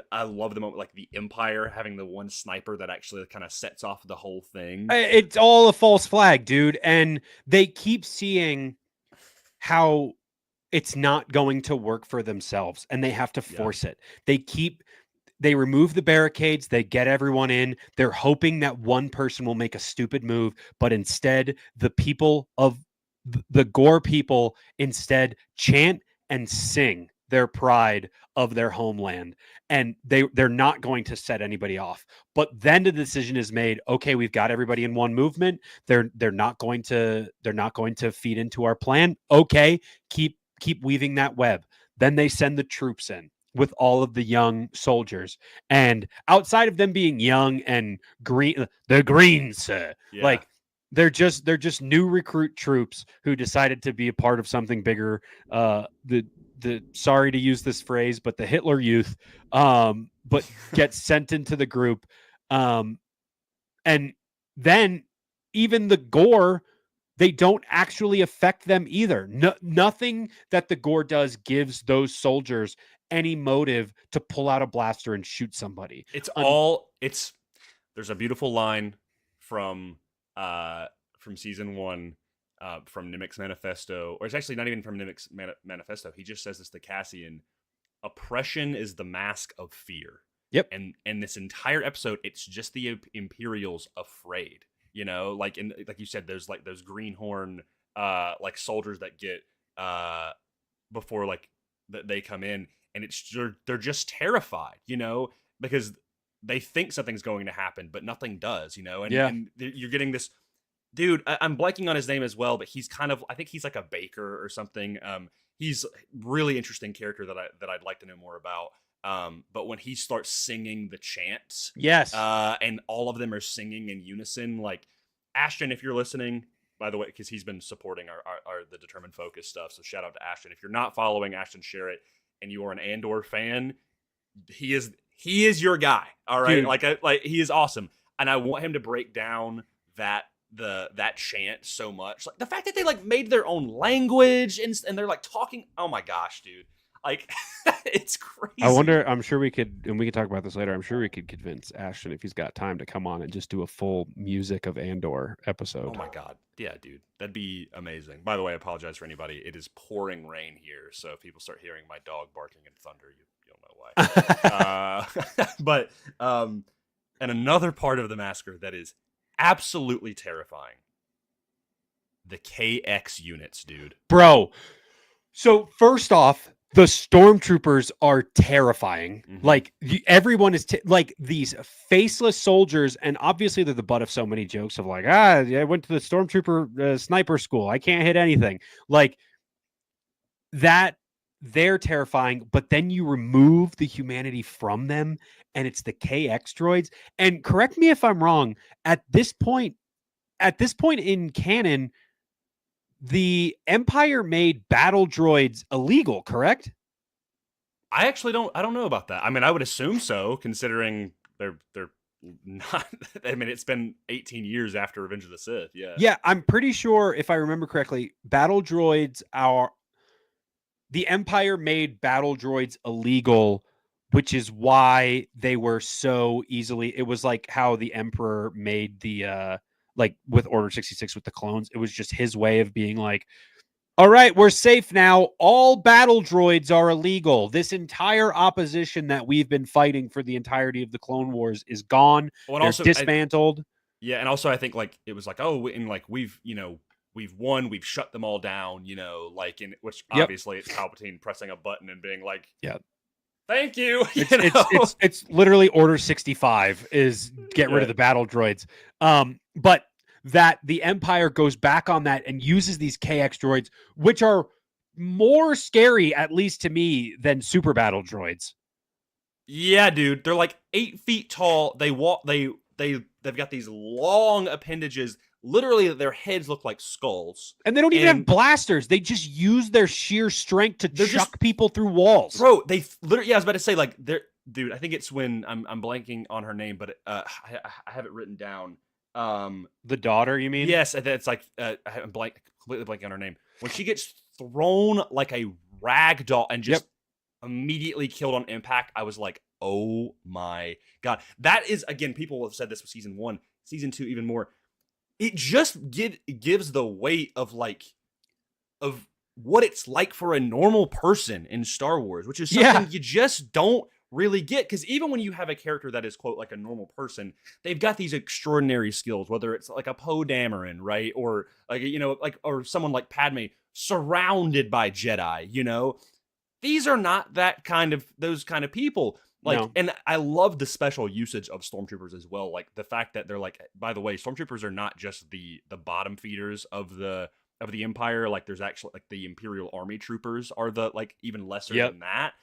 I love the moment, like the Empire having the one sniper that actually kind of sets off the whole thing. It's all a false flag, dude. And they keep seeing how it's not going to work for themselves, and they have to force it. They remove the barricades. They get everyone in. They're hoping that one person will make a stupid move, but instead the people of the Gore people instead chant and sing their pride of their homeland, and they're not going to set anybody off. But then the decision is made, okay, we've got everybody in one movement. They're not going to feed into our plan. Okay, keep weaving that web. Then they send the troops in with all of the young soldiers, and outside of them being young and green, the Greens, like they're just new recruit troops who decided to be a part of something bigger. The sorry to use this phrase, but the Hitler Youth, but get sent into the group. And then even the Gore, they don't actually affect them either. Nothing that the Gore does gives those soldiers any motive to pull out a blaster and shoot somebody. There's a beautiful line from season 1, from Nimic's manifesto, or it's actually not even from Nimic's manifesto. He just says this to Cassian: oppression is the mask of fear. Yep. And this entire episode, it's just the Imperials afraid, like you said, there's like those greenhorn like soldiers that get before like they come in, and they're just terrified, because they think something's going to happen, but nothing does, and you're getting this dude, I'm blanking on his name as well, but he's I think he's like a baker or something. He's a really interesting character that I'd like to know more about. But when he starts singing the chants, yes, and all of them are singing in unison, like, Ashton, if you're listening, by the way, because he's been supporting our the Determined Focus stuff, so shout out to Ashton. If you're not following Ashton, share it, and you are an Andor fan, he is your guy. All right, dude. Like he is awesome, and I want him to break down that chant so much, like the fact that they like made their own language and they're like talking. Oh my gosh, dude! Like it's crazy. I wonder. I'm sure we could, and we can talk about this later. I'm sure we could convince Ashton, if he's got time, to come on and just do a full music of Andor episode. Oh my god, yeah, dude, that'd be amazing. By the way, I apologize for anybody. It is pouring rain here, so if people start hearing my dog barking and thunder, you'll know why. But and another part of the massacre that is absolutely terrifying: the KX units, dude. Bro, so first off, the stormtroopers are terrifying. Mm-hmm. Like everyone is like these faceless soldiers, and obviously they're the butt of so many jokes of like, I went to the stormtrooper sniper school, I can't hit anything like that. They're terrifying, but then you remove the humanity from them, and it's the KX droids. And correct me if I'm wrong, at this point in canon, the Empire made battle droids illegal, correct? I don't know about that. I mean, I would assume so, considering they're not. I mean, it's been 18 years after Revenge of the Sith. Yeah, I'm pretty sure, if I remember correctly, battle droids are. The Empire made battle droids illegal, which is why they were so easily. It was like how the Emperor made the like with Order 66 with the clones. It was just his way of being like, all right, we're safe now. All battle droids are illegal. This entire opposition that we've been fighting for the entirety of the Clone Wars is gone. Well, they're also dismantled. And also I think like it was like, oh, and like we've we've won, we've shut them all down, like which obviously it's Palpatine pressing a button and being like, thank you. It's literally Order 65 is get rid of the battle droids. But that the Empire goes back on that and uses these KX droids, which are more scary, at least to me, than super battle droids. Yeah, dude, they're like 8 feet tall. They walk. They've got these long appendages. Literally, their heads look like skulls, and they don't even have blasters. They just use their sheer strength to chuck people through walls. Bro, they literally. Yeah, I was about to say like, dude. I think it's when I'm blanking on her name, but I have it written down. The daughter, you mean? Yes, it's like I'm completely blanking on her name. When she gets thrown like a rag doll and just immediately killed on impact, I was like, oh my god. That is, again, people have said this with season 1, season 2 even more. It just gives the weight of what it's like for a normal person in Star Wars, which is something you just don't really get. Because even when you have a character that is, quote, like a normal person, they've got these extraordinary skills, whether it's like a Poe Dameron, right? Or like, or someone like Padme surrounded by Jedi, These are not those kind of people. And I love the special usage of stormtroopers as well. Like the fact that they're like, by the way, stormtroopers are not just the bottom feeders of the Empire. Like there's actually like the Imperial Army troopers are the like even lesser than that.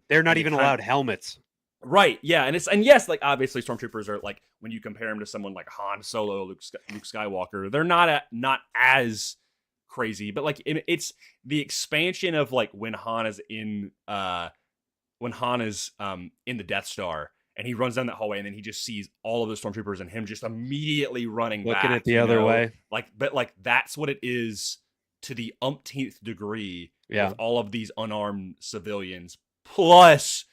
They're not even allowed helmets. Right. Yeah. And yes, like obviously stormtroopers are like, when you compare them to someone like Han Solo, Luke Skywalker, they're not as crazy, but like it's the expansion of like when Han is in the Death Star and he runs down that hallway and then he just sees all of the stormtroopers and him just immediately running looking back, at the other way. But that's what it is to the umpteenth degree with all of these unarmed civilians plus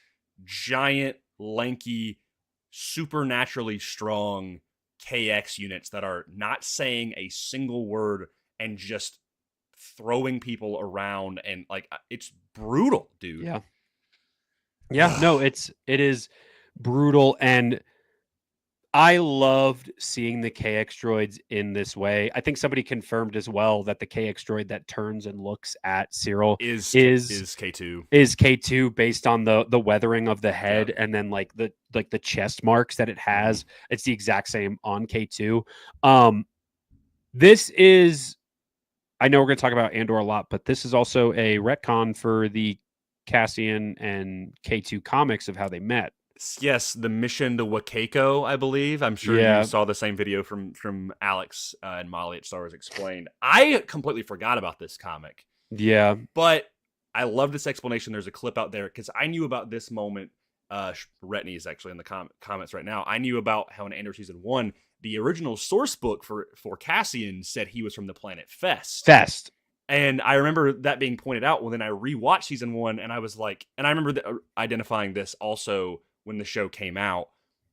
giant, lanky, supernaturally strong KX units that are not saying a single word and just throwing people around, and like it's brutal, dude. No, it is brutal, and I loved seeing the KX droids in this way. I think somebody confirmed as well that the KX droid that turns and looks at Cyril is K2. Is K2 based on the weathering of the head and then like the chest marks that it has. It's the exact same on K2. This is, I know we're going to talk about Andor a lot, but this is also a retcon for the Cassian and K2 comics of how they met. Yes, the mission to Wakako, I believe. I'm sure you saw the same video from Alex and Molly at Star Wars Explained. I completely forgot about this comic. Yeah. But I love this explanation. There's a clip out there because I knew about this moment. Retney is actually in the comments right now. I knew about how in Andor Season 1, the original source book for Cassian said he was from the planet Fest. And I remember that being pointed out. Well, then I rewatched Season 1 and I was like, and I remember identifying this also when the show came out.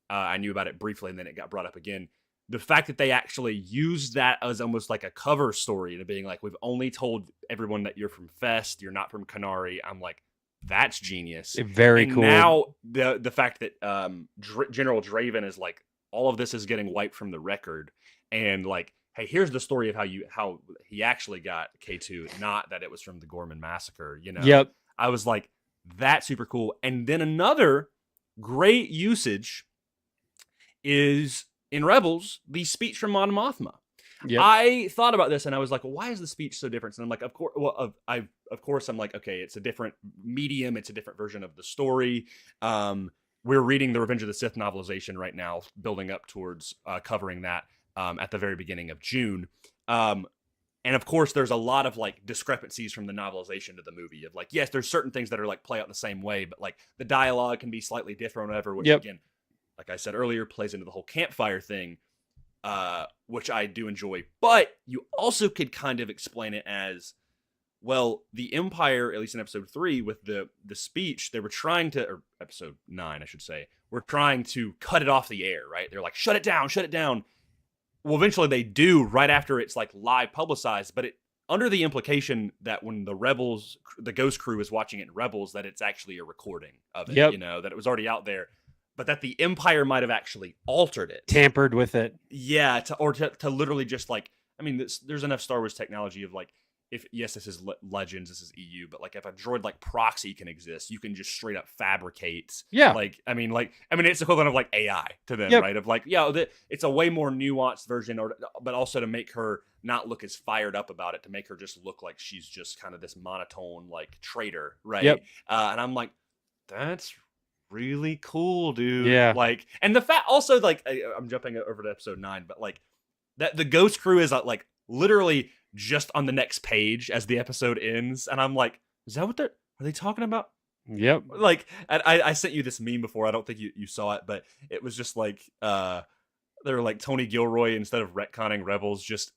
I knew about it briefly and then it got brought up again. The fact that they actually used that as almost like a cover story to being like, we've only told everyone that you're from Fest, you're not from Kenari. I'm like, that's genius. Very cool. Now the fact that General Draven is like, all of this is getting wiped from the record, and like, hey, here's the story of how he actually got K2, not that it was from the Gorman massacre. Yep. I was like, that's super cool. And then another great usage is in Rebels, the speech from Mon Mothma. Yep. I thought about this and I was like, well, why is the speech so different? And I'm like, of course, I'm like, okay, it's a different medium. It's a different version of the story. We're reading the Revenge of the Sith novelization right now, building up towards covering that at the very beginning of June. And of course, there's a lot of like discrepancies from the novelization to the movie of like, yes, there's certain things that are like play out in the same way, but like the dialogue can be slightly different or whatever, which again, like I said earlier, plays into the whole campfire thing, which I do enjoy. But you also could kind of explain it as, well, the Empire, at least in episode 3, with the speech, they were trying to, or episode 9, I should say, were trying to cut it off the air, right? They're like, shut it down. Well, eventually they do right after it's like live publicized, but it under the implication that when the Ghost Crew is watching it in Rebels, that it's actually a recording of it, that it was already out there, but that the Empire might have actually altered it. Tampered with it. Yeah, to literally just like, I mean, there's enough Star Wars technology of like, if yes, this is Legends, this is EU, but like if a droid like Proxy can exist, you can just straight up fabricate. Yeah. Like, I mean, it's equivalent of like AI to them, right? Of like, it's a way more nuanced version, but also to make her not look as fired up about it, to make her just look like she's just kind of this monotone like traitor, right? Yep. And I'm like, that's really cool, dude. Yeah. Like, and the fact also, like, I'm jumping over to episode 9, but like that the Ghost Crew is like literally just on the next page as the episode ends, and I'm like, is that what are they talking about? Yep. Like, I sent you this meme before. I don't think you saw it, but it was just like they were like Tony Gilroy, instead of retconning Rebels, just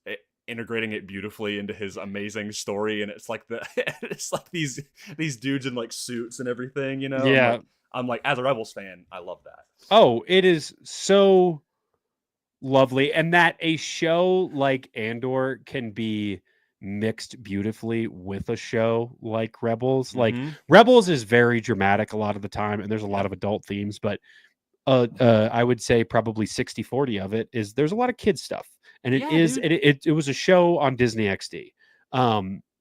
integrating it beautifully into his amazing story, and it's like it's like these dudes in like suits and everything, you know? Yeah. I'm like, as a Rebels fan, I love that. Oh, it is so lovely, and that a show like Andor can be mixed beautifully with a show like Rebels. Like Rebels is very dramatic a lot of the time, and there's a lot of adult themes, but I would say probably 60-40 of it is there's a lot of kid stuff, and it was a show on Disney XD.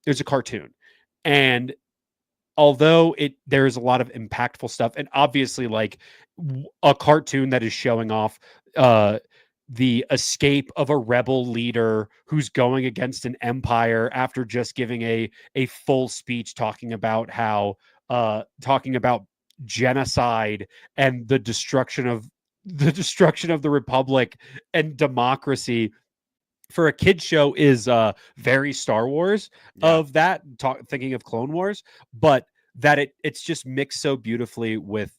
It's a cartoon, and although there's a lot of impactful stuff, and obviously like a cartoon that is showing off the escape of a rebel leader who's going against an empire after just giving a full speech talking about how talking about genocide and the destruction of the republic and democracy for a kid show is very Star Wars of that, thinking of Clone Wars, but that it's just mixed so beautifully with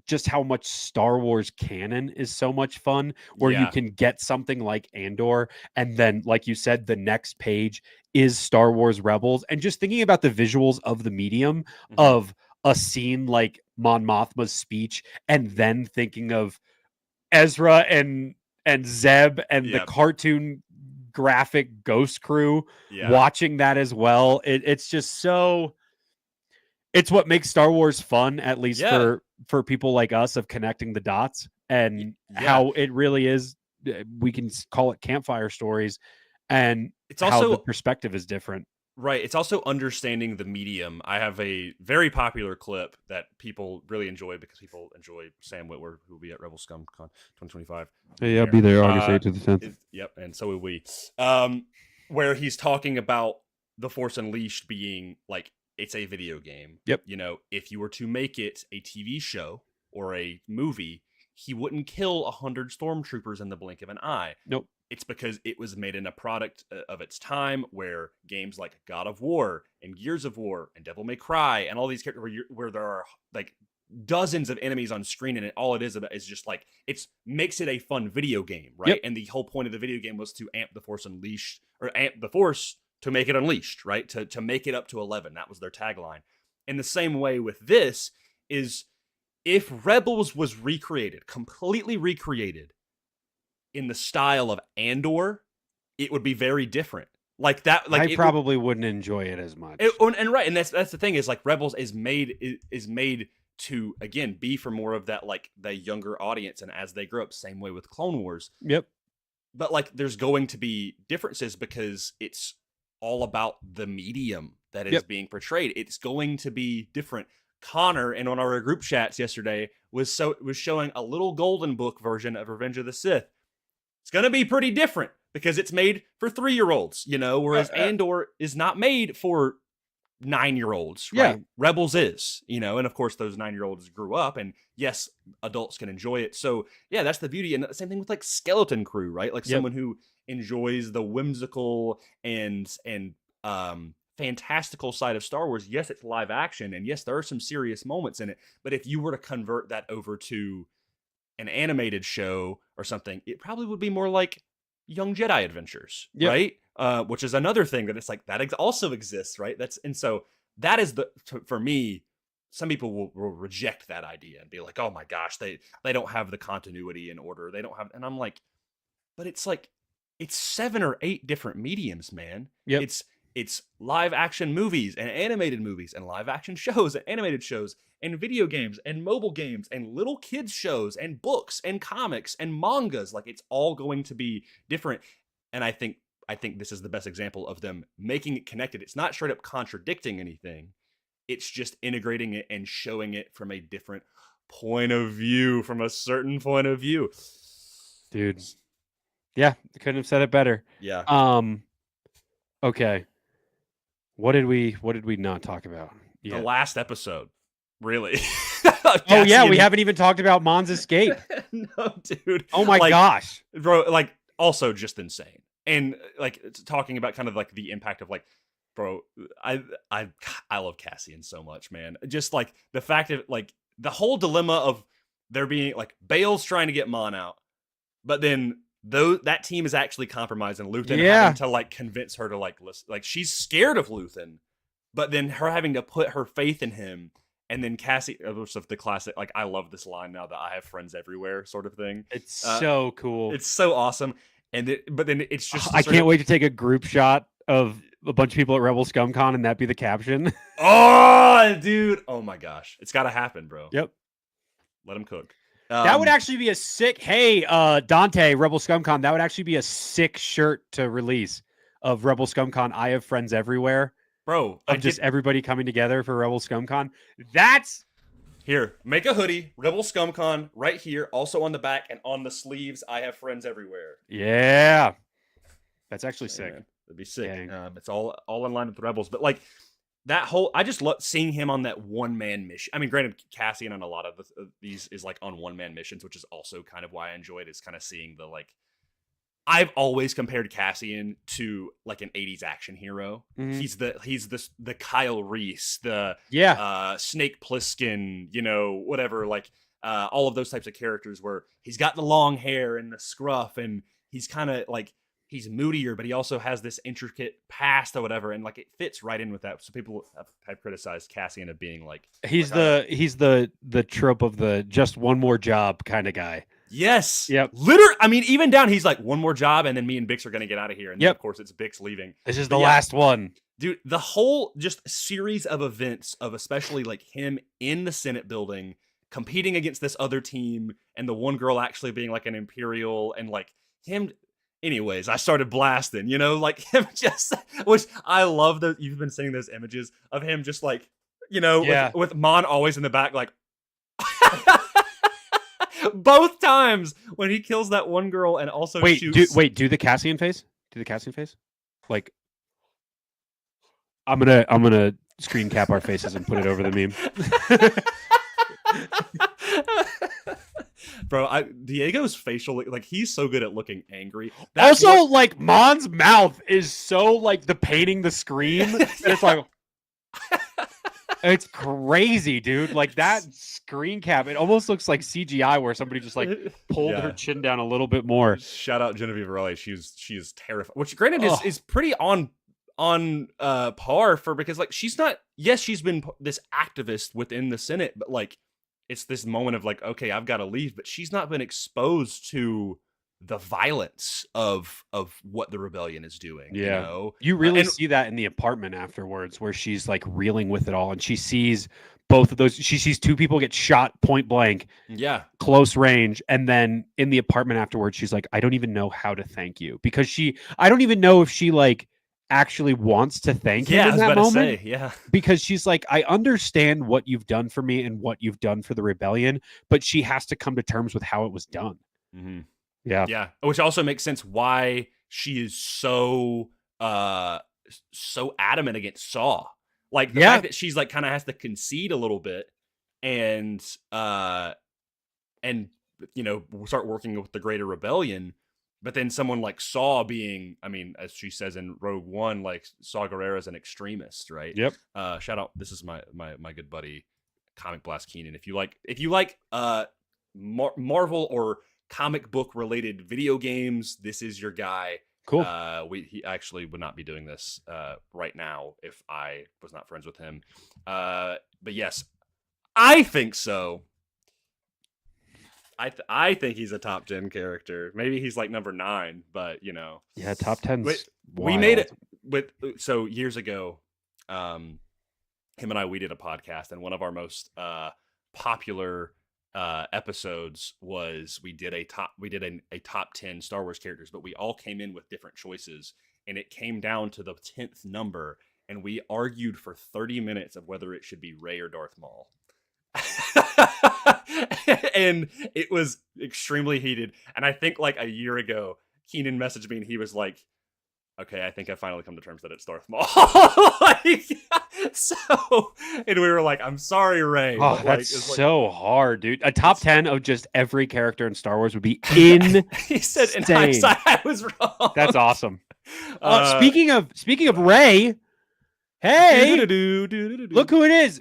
just how much Star Wars canon is so much fun, where you can get something like Andor, and then, like you said, the next page is Star Wars Rebels, and just thinking about the visuals of the medium of a scene like Mon Mothma's speech, and then thinking of Ezra and Zeb and the cartoon graphic Ghost Crew watching that as well. It's just so, it's what makes Star Wars fun, at least for people like us, of connecting the dots, and how it really is. We can call it campfire stories, and it's also how the perspective is different. Right. It's also understanding the medium. I have a very popular clip that people really enjoy because people enjoy Sam Witwer, who will be at Rebel Scum Con 2025. Hey, I'll be there August 8th to the 10th. Yep, and so will we. Where he's talking about The Force Unleashed being like, it's a video game. Yep. You know, if you were to make it a TV show or a movie, he wouldn't kill 100 stormtroopers in the blink of an eye. Nope. It's because it was made in a product of its time, where games like God of War and Gears of War and Devil May Cry and all these characters where there are like dozens of enemies on screen, and all it is about is just like, it makes it a fun video game, right? Yep. And the whole point of the video game was to amp the Force Unleashed, or amp the Force to make it unleashed, right? To make it up to 11. That was their tagline. In the same way with this is, if Rebels was completely recreated in the style of Andor, it would be very different. Like that, like I probably wouldn't enjoy it as much. And that's the thing, is like Rebels is made to, again, be for more of that, like the younger audience, and as they grow up, same way with Clone Wars. Yep. But like, there's going to be differences because it's all about the medium that is being portrayed. It's going to be different. Connor, and on our group chats yesterday, was showing a little golden book version of Revenge of the Sith. It's going to be pretty different because it's made for 3-year-olds, you know, whereas Andor is not made for 9-year-olds, right? Rebels is, you know, and of course those 9-year-olds grew up, and yes, adults can enjoy it. So yeah, that's the beauty. And the same thing with like Skeleton Crew, right? Like someone who enjoys the whimsical and fantastical side of Star Wars. Yes, it's live action, and yes, there are some serious moments in it, but if you were to convert that over to an animated show or something, it probably would be more like Young Jedi Adventures, right? Which is another thing that it's like, that also exists, right? So that is for me, some people will reject that idea and be like, oh my gosh, they don't have the continuity and order. They don't have, and I'm like, but it's like, it's 7 or 8 different mediums, man. Yep. It's live action movies and animated movies and live action shows and animated shows and video games and mobile games and little kids shows and books and comics and mangas. Like, it's all going to be different. And I think I think this is the best example of them making it connected. It's not straight up contradicting anything. It's just integrating it and showing it from a different point of view, from a certain point of view. Dude. Yeah, couldn't have said it better. Yeah. Okay. What did we not talk about yet? The last episode, really. Oh yeah, we haven't even talked about Mon's escape. No, dude. Oh my gosh. Bro, like also just insane. And like talking about kind of like the impact of like, bro, I love Cassian so much, man. Just like the fact of like the whole dilemma of there being like Bale's trying to get Mon out, but then that team is actually compromised and Luthen having to like convince her to like listen. Like she's scared of Luthen, but then her having to put her faith in him. And then Cassie, of the classic, like I love this line now that I have friends everywhere, sort of thing. It's so cool. It's so awesome. But then it's just I can't wait to take a group shot of a bunch of people at Rebel ScumCon and that be the caption. Oh, dude! Oh my gosh, it's got to happen, bro. Yep. Let him cook. That would actually be a sick. Hey, Dante, Rebel ScumCon. That would actually be a sick shirt to release of Rebel ScumCon. I have friends everywhere. Bro, everybody coming together for Rebel ScumCon. That's here. Make a hoodie, Rebel ScumCon, right here. Also on the back and on the sleeves. I have friends everywhere. Yeah, that's actually sick. Man, that'd be sick. It's all in line with the Rebels, but like that whole, I just love seeing him on that one man mission. I mean, granted, Cassian on a lot of these is like on one man missions, which is also kind of why I enjoyed is kind of seeing the like. I've always compared Cassian to like an 80s action hero. Mm-hmm. He's the Kyle Reese, the Snake Plissken, you know, whatever, like all of those types of characters where he's got the long hair and the scruff and he's kind of like he's moodier, but he also has this intricate past or whatever, and like it fits right in with that. So people have criticized Cassian of being like he's the trope of the just one more job kind of guy. Yes. Yep. Literally, I mean, even down, he's like, one more job, and then me and Bix are going to get out of here. And then, of course, it's Bix leaving. This is the last one. Dude, the whole just series of events of especially like him in the Senate building, competing against this other team, and the one girl actually being like an Imperial, and like him. Anyways, I started blasting, you know, like him just, which I love that you've been seeing those images of him just like, you know, with Mon always in the back, like, both times when he kills that one girl and also shoots. Do the Cassian face. Do the Cassian face. Like, I'm gonna screen cap our faces and put it over the meme. Bro, Diego's facial, like he's so good at looking angry. Like Mon's mouth is so like the painting the screen. And it's like. It's crazy, dude. Like that screen cap, it almost looks like CGI where somebody just like pulled her chin down a little bit more. Shout out Genevieve Raleigh. She is terrifying. Which granted is pretty on par for, because like she's been this activist within the Senate, but like it's this moment of like, okay, I've got to leave, but she's not been exposed to the violence of what the rebellion is doing. Yeah. You know? You really see that in the apartment afterwards where she's like reeling with it all and she sees both of those. She sees two people get shot point blank. Yeah. Close range. And then in the apartment afterwards, she's like, I don't even know how to thank you, because I don't even know if she like actually wants to thank him in that moment. Because she's like, I understand what you've done for me and what you've done for the rebellion, but she has to come to terms with how it was done. Mm-hmm. Yeah. Which also makes sense why she is so adamant against Saw. Like the fact that she's like kind of has to concede a little bit and you know, start working with the greater rebellion. But then someone like Saw being, I mean, as she says in Rogue One, like Saw Gerrera is an extremist, right? Yep. Shout out. This is my good buddy, Comic Blast Keenan. If you like Marvel or comic book related video games, this is your guy. Cool. He actually would not be doing this right now if I was not friends with him. But yes, I think so. I think he's a top 10 character. Maybe he's like number 9, but you know. Yeah, top 10. We made it so years ago. Him and I, we did a podcast, and one of our most popular episodes was we did a top 10 Star Wars characters, but we all came in with different choices, and it came down to the 10th number, and we argued for 30 minutes of whether it should be Rey or Darth Maul. And it was extremely heated. And I think like a year ago, Keenan messaged me and he was like, okay, I think I finally come to terms that it's Darth Maul. Like, so, and we were like, I'm sorry, Rey. Oh, that's so hard, dude. A top 10 of just every character in Star Wars would be insane. He said, in hindsight, I was wrong. That's awesome. Speaking of Rey, hey, look who it is.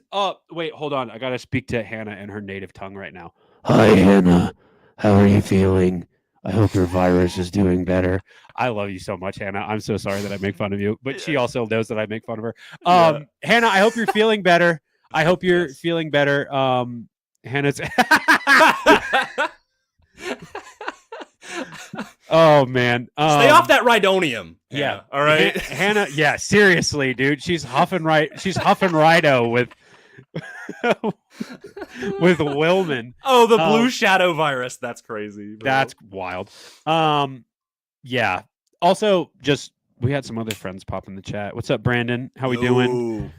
Wait, hold on. I gotta speak to Hannah in her native tongue right now. Hi, Hannah. How are you feeling? I hope your virus is doing better. I love you so much, Hannah. I'm so sorry that I make fun of you, but she also knows that I make fun of her. Hannah, I hope you're feeling better. I hope you're feeling better. Hannah's. Oh man, stay off that Rhydonium. Yeah, all right, Hannah. Yeah, seriously, dude. She's huffing Rhido with with Willman. Oh, the blue shadow virus. That's crazy. Bro. That's wild. Yeah. Also, just we had some other friends pop in the chat. What's up, Brandon? How we doing?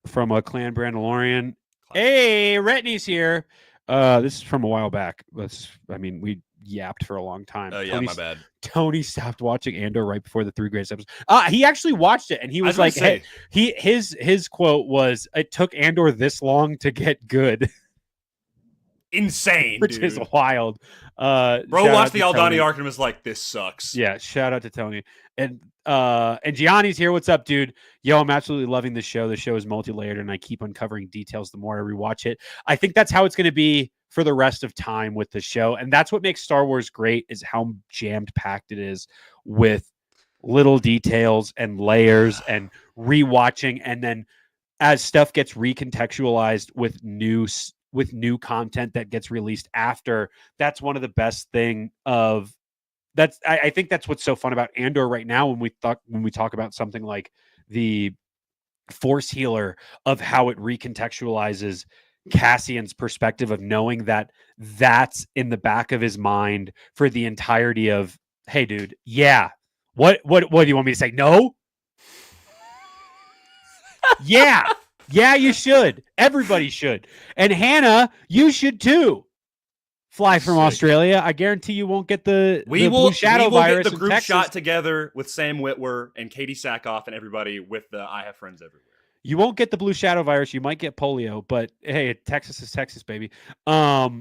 From a Clan Brandalorian. Hey, Retney's here. This is from a while back. We yapped for a long time. Oh yeah, my bad. Tony stopped watching Andor right before the 3 greatest episodes. He actually watched it, and he was like, "Hey," his quote was, "It took Andor this long to get good." Insane, which is wild. Bro watched the Aldani arc and was like, "This sucks." Yeah, shout out to Tony. And Gianni's here. What's up, dude? Yo, I'm absolutely loving the show. The show is multi-layered, and I keep uncovering details the more I rewatch it. I think that's how it's going to be for the rest of time with the show, and that's what makes Star Wars great, is how jammed packed it is with little details and layers and rewatching, and then as stuff gets recontextualized with new content that gets released after. That's one of the best thing of that's I think that's what's so fun about Andor right now when we talk about something like the Force Healer, of how it recontextualizes Cassian's perspective of knowing that that's in the back of his mind for the entirety of, hey dude, yeah, what do you want me to say? No. Yeah, you should. Everybody should. And Hannah, you should too. Fly from Australia. I guarantee you won't get the blue shadow virus. Get the group Texas. Shot together with Sam Witwer and Katie Sackhoff and everybody with the I Have Friends Everywhere. You won't get the blue shadow virus. You might get polio, but hey, Texas is Texas, baby. That's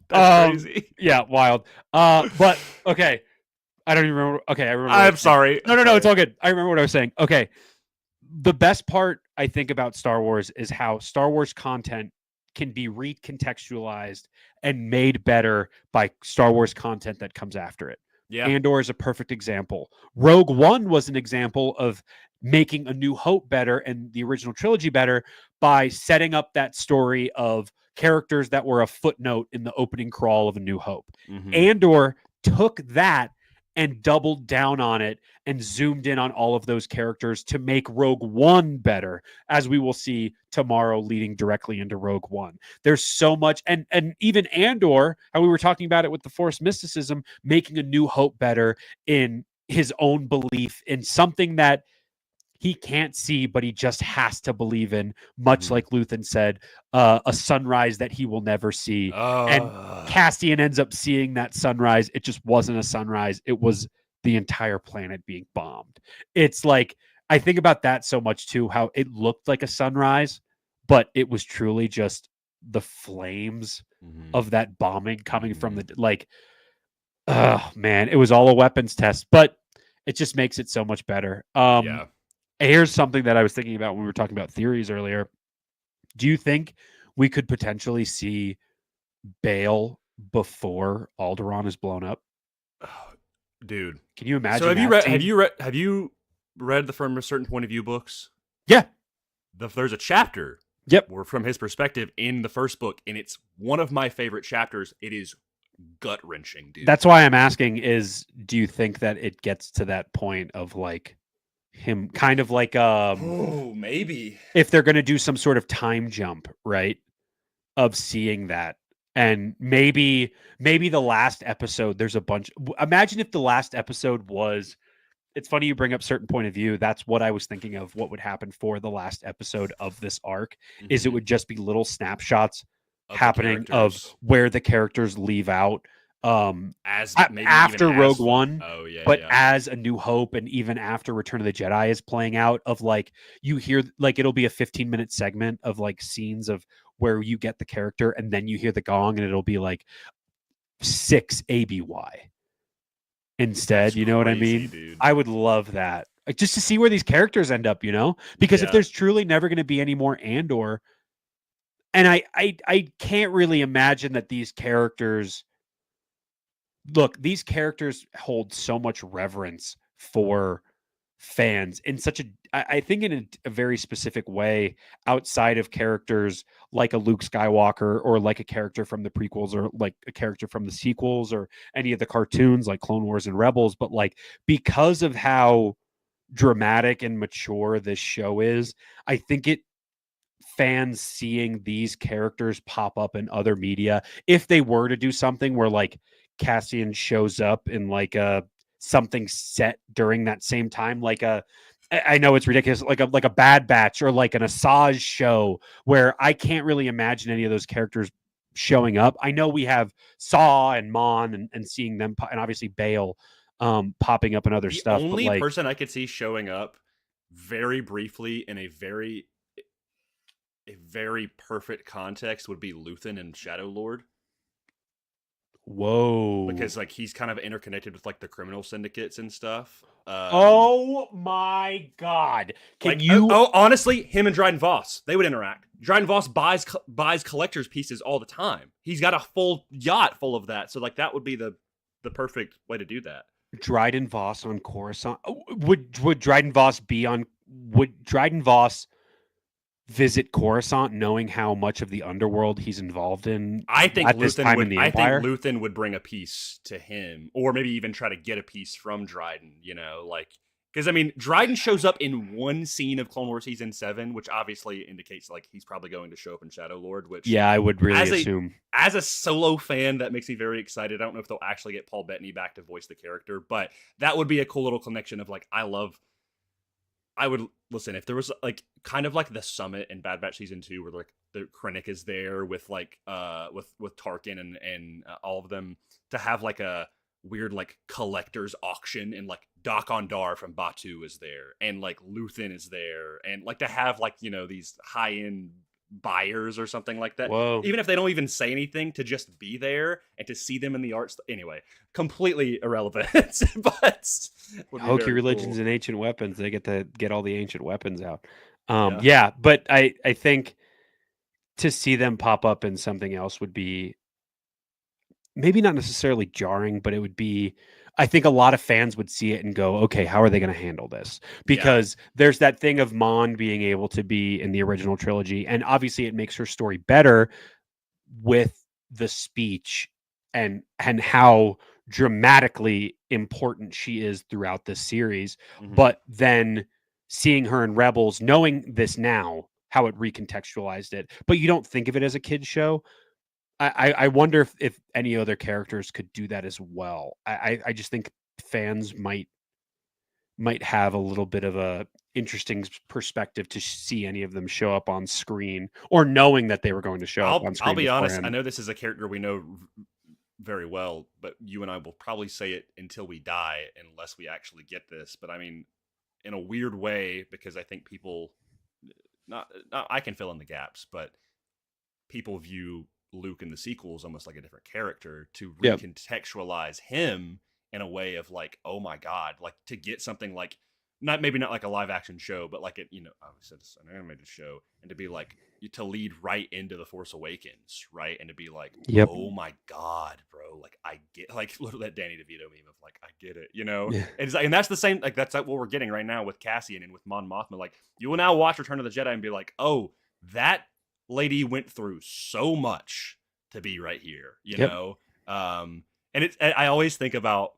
crazy. Yeah, wild. But okay. I don't even remember. Okay, I remember. I'm sorry. No, it's all good. I remember what I was saying. Okay. The best part I think about Star Wars is how Star Wars content can be recontextualized and made better by Star Wars content that comes after it. Yeah. Andor is a perfect example. Rogue One was an example of making A New Hope better and the original trilogy better by setting up that story of characters that were a footnote in the opening crawl of A New Hope. Mm-hmm. Andor took that and doubled down on it and zoomed in on all of those characters to make Rogue One better, as we will see tomorrow leading directly into Rogue One. There's so much, and even Andor, how we were talking about it with the Force mysticism, making A New Hope better in his own belief in something that he can't see, but he just has to believe in, much like Luthen said, a sunrise that he will never see. And Cassian ends up seeing that sunrise. It just wasn't a sunrise. It was the entire planet being bombed. It's like, I think about that so much too, how it looked like a sunrise, but it was truly just the flames of that bombing coming from the, like, oh man, it was all a weapons test, but it just makes it so much better. Yeah. Here's something that I was thinking about when we were talking about theories earlier. Do you think we could potentially see Bail before Alderaan is blown up? Dude, can you imagine? So have you read the From a Certain Point of View books? Yeah. There's a chapter. Yep. Where from his perspective in the first book, and it's one of my favorite chapters. It is gut-wrenching, dude. That's why I'm asking is, do you think that it gets to that point of like him kind of like maybe if they're going to do some sort of time jump, right, of seeing that, and maybe the last episode, there's a bunch. Imagine if the last episode was it's funny you bring up certain point of view. That's what I was thinking of. What would happen for the last episode of this arc is it would just be little snapshots happening of where the characters leave out as after Rogue One, but as A New Hope, and even after Return of the Jedi is playing out, of like you hear like it'll be a 15-minute segment of like scenes of where you get the character and then you hear the gong and it'll be like 6 ABY instead. That's you know crazy, what I mean? Dude. I would love that. Like, just to see where these characters end up, because if there's truly never going to be any more Andor, and I can't really imagine that these characters hold so much reverence for fans in such I think in a very specific way outside of characters like a Luke Skywalker or like a character from the prequels or like a character from the sequels or any of the cartoons like Clone Wars and Rebels. But like, because of how dramatic and mature this show is, I think fans seeing these characters pop up in other media, if they were to do something where like Cassian shows up in like something set during that same time, like I know it's ridiculous, like a Bad Batch or like an Asajj show, where I can't really imagine any of those characters showing up. I know we have Saw and Mon and seeing them, and obviously Bale popping up in other stuff. The only but like, person I could see showing up very briefly in a very perfect context would be Luthen and Shadow Lord. Whoa. Because like he's kind of interconnected with like the criminal syndicates and stuff. Oh my God. Honestly, him and Dryden Voss, they would interact. Dryden Voss buys collector's pieces all the time. He's got a full yacht full of that. So like that would be the perfect way to do that. Dryden Voss on Coruscant. Would Dryden Voss visit Coruscant knowing how much of the underworld he's involved in? I think Luthen would bring a piece to him, or maybe even try to get a piece from Dryden, like, because I mean, Dryden shows up in one scene of Clone Wars season 7, which obviously indicates like he's probably going to show up in Shadow Lord, which I would really assume. As a solo fan, that makes me very excited. I don't know if they'll actually get Paul Bettany back to voice the character, but that would be a cool little connection of like, I would listen if there was like kind of like the summit in Bad Batch season 2 where like the Krennic is there with like with Tarkin and all of them, to have like a weird like collector's auction, and like Doc Ondar from Batu is there and like Luthen is there, and like to have like these high-end buyers or something like that. Whoa. Even if they don't even say anything, to just be there and to see them in the art anyway, completely irrelevant. But Hokey religions and ancient weapons, they get to get all the ancient weapons out. But I think to see them pop up in something else would be maybe not necessarily jarring, but it would be, I think a lot of fans would see it and go, okay, how are they going to handle this? Because there's that thing of Mon being able to be in the original trilogy, and obviously it makes her story better with the speech and how dramatically important she is throughout this series. Mm-hmm. But then seeing her in Rebels, knowing this now, how it recontextualized it, but you don't think of it as a kid's show. I wonder if any other characters could do that as well. I just think fans might have a little bit of a interesting perspective to see any of them show up on screen, or knowing that they were going to show up on screen. I'll be honest. I know this is a character we know very well, but you and I will probably say it until we die unless we actually get this. But I mean, in a weird way, because I think people, not I can fill in the gaps, but people view Luke in the sequels almost like a different character, to recontextualize him in a way of like, oh my God, like to get something like maybe not like a live action show, but like obviously it's an animated show, and to be like to lead right into The Force Awakens, right, and to be like, oh my God, bro, like I get, like that Danny DeVito meme of like I get it, and that's the same, like that's what we're getting right now with Cassian and with Mon Mothma. Like you will now watch Return of the Jedi and be like, oh, that lady went through so much to be right here, know. And I always think about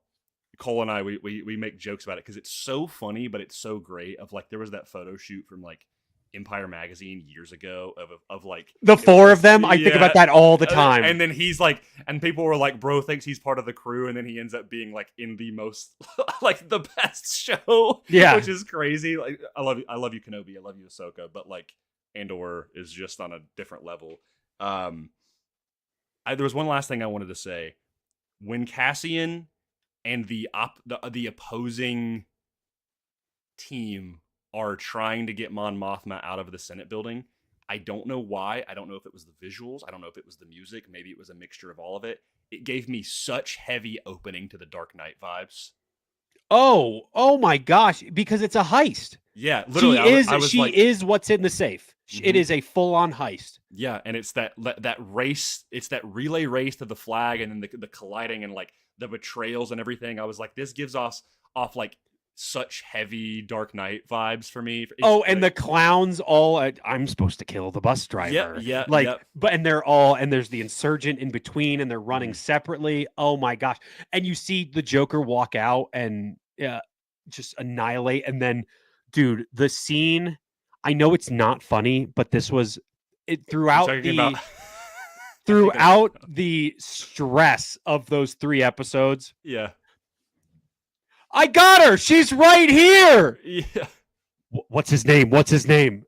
Cole and I, we make jokes about it because it's so funny, but it's so great. Of like, there was that photo shoot from like Empire magazine years ago of like the four of them. I think about that all the time. And then he's like, and people were like, bro thinks he's part of the crew, and then he ends up being like in the most like the best show, which is crazy. Like I love you Kenobi, I love you Ahsoka, but like Andor is just on a different level. There was one last thing I wanted to say. When Cassian and the opposing team are trying to get Mon Mothma out of the Senate building, I don't know why. I don't know if it was the visuals. I don't know if it was the music. Maybe it was a mixture of all of it. It gave me such heavy opening to the Dark Knight vibes. Oh my gosh! Because it's a heist. Yeah, literally. She is what's in the safe. Mm-hmm. It is a full-on heist. Yeah, and it's that race. It's that relay race to the flag, and then the colliding and like the betrayals and everything. I was like, this gives us off like such heavy Dark Knight vibes for me. And the clowns all I'm supposed to kill the bus driver. And they're all, and there's the insurgent in between, and they're running separately. Oh my gosh. And you see the Joker walk out and just annihilate. And then, dude, the scene, I know it's not funny, but this was it throughout the stress of those 3 episodes. Yeah. I got her. She's right here. Yeah. What's his name?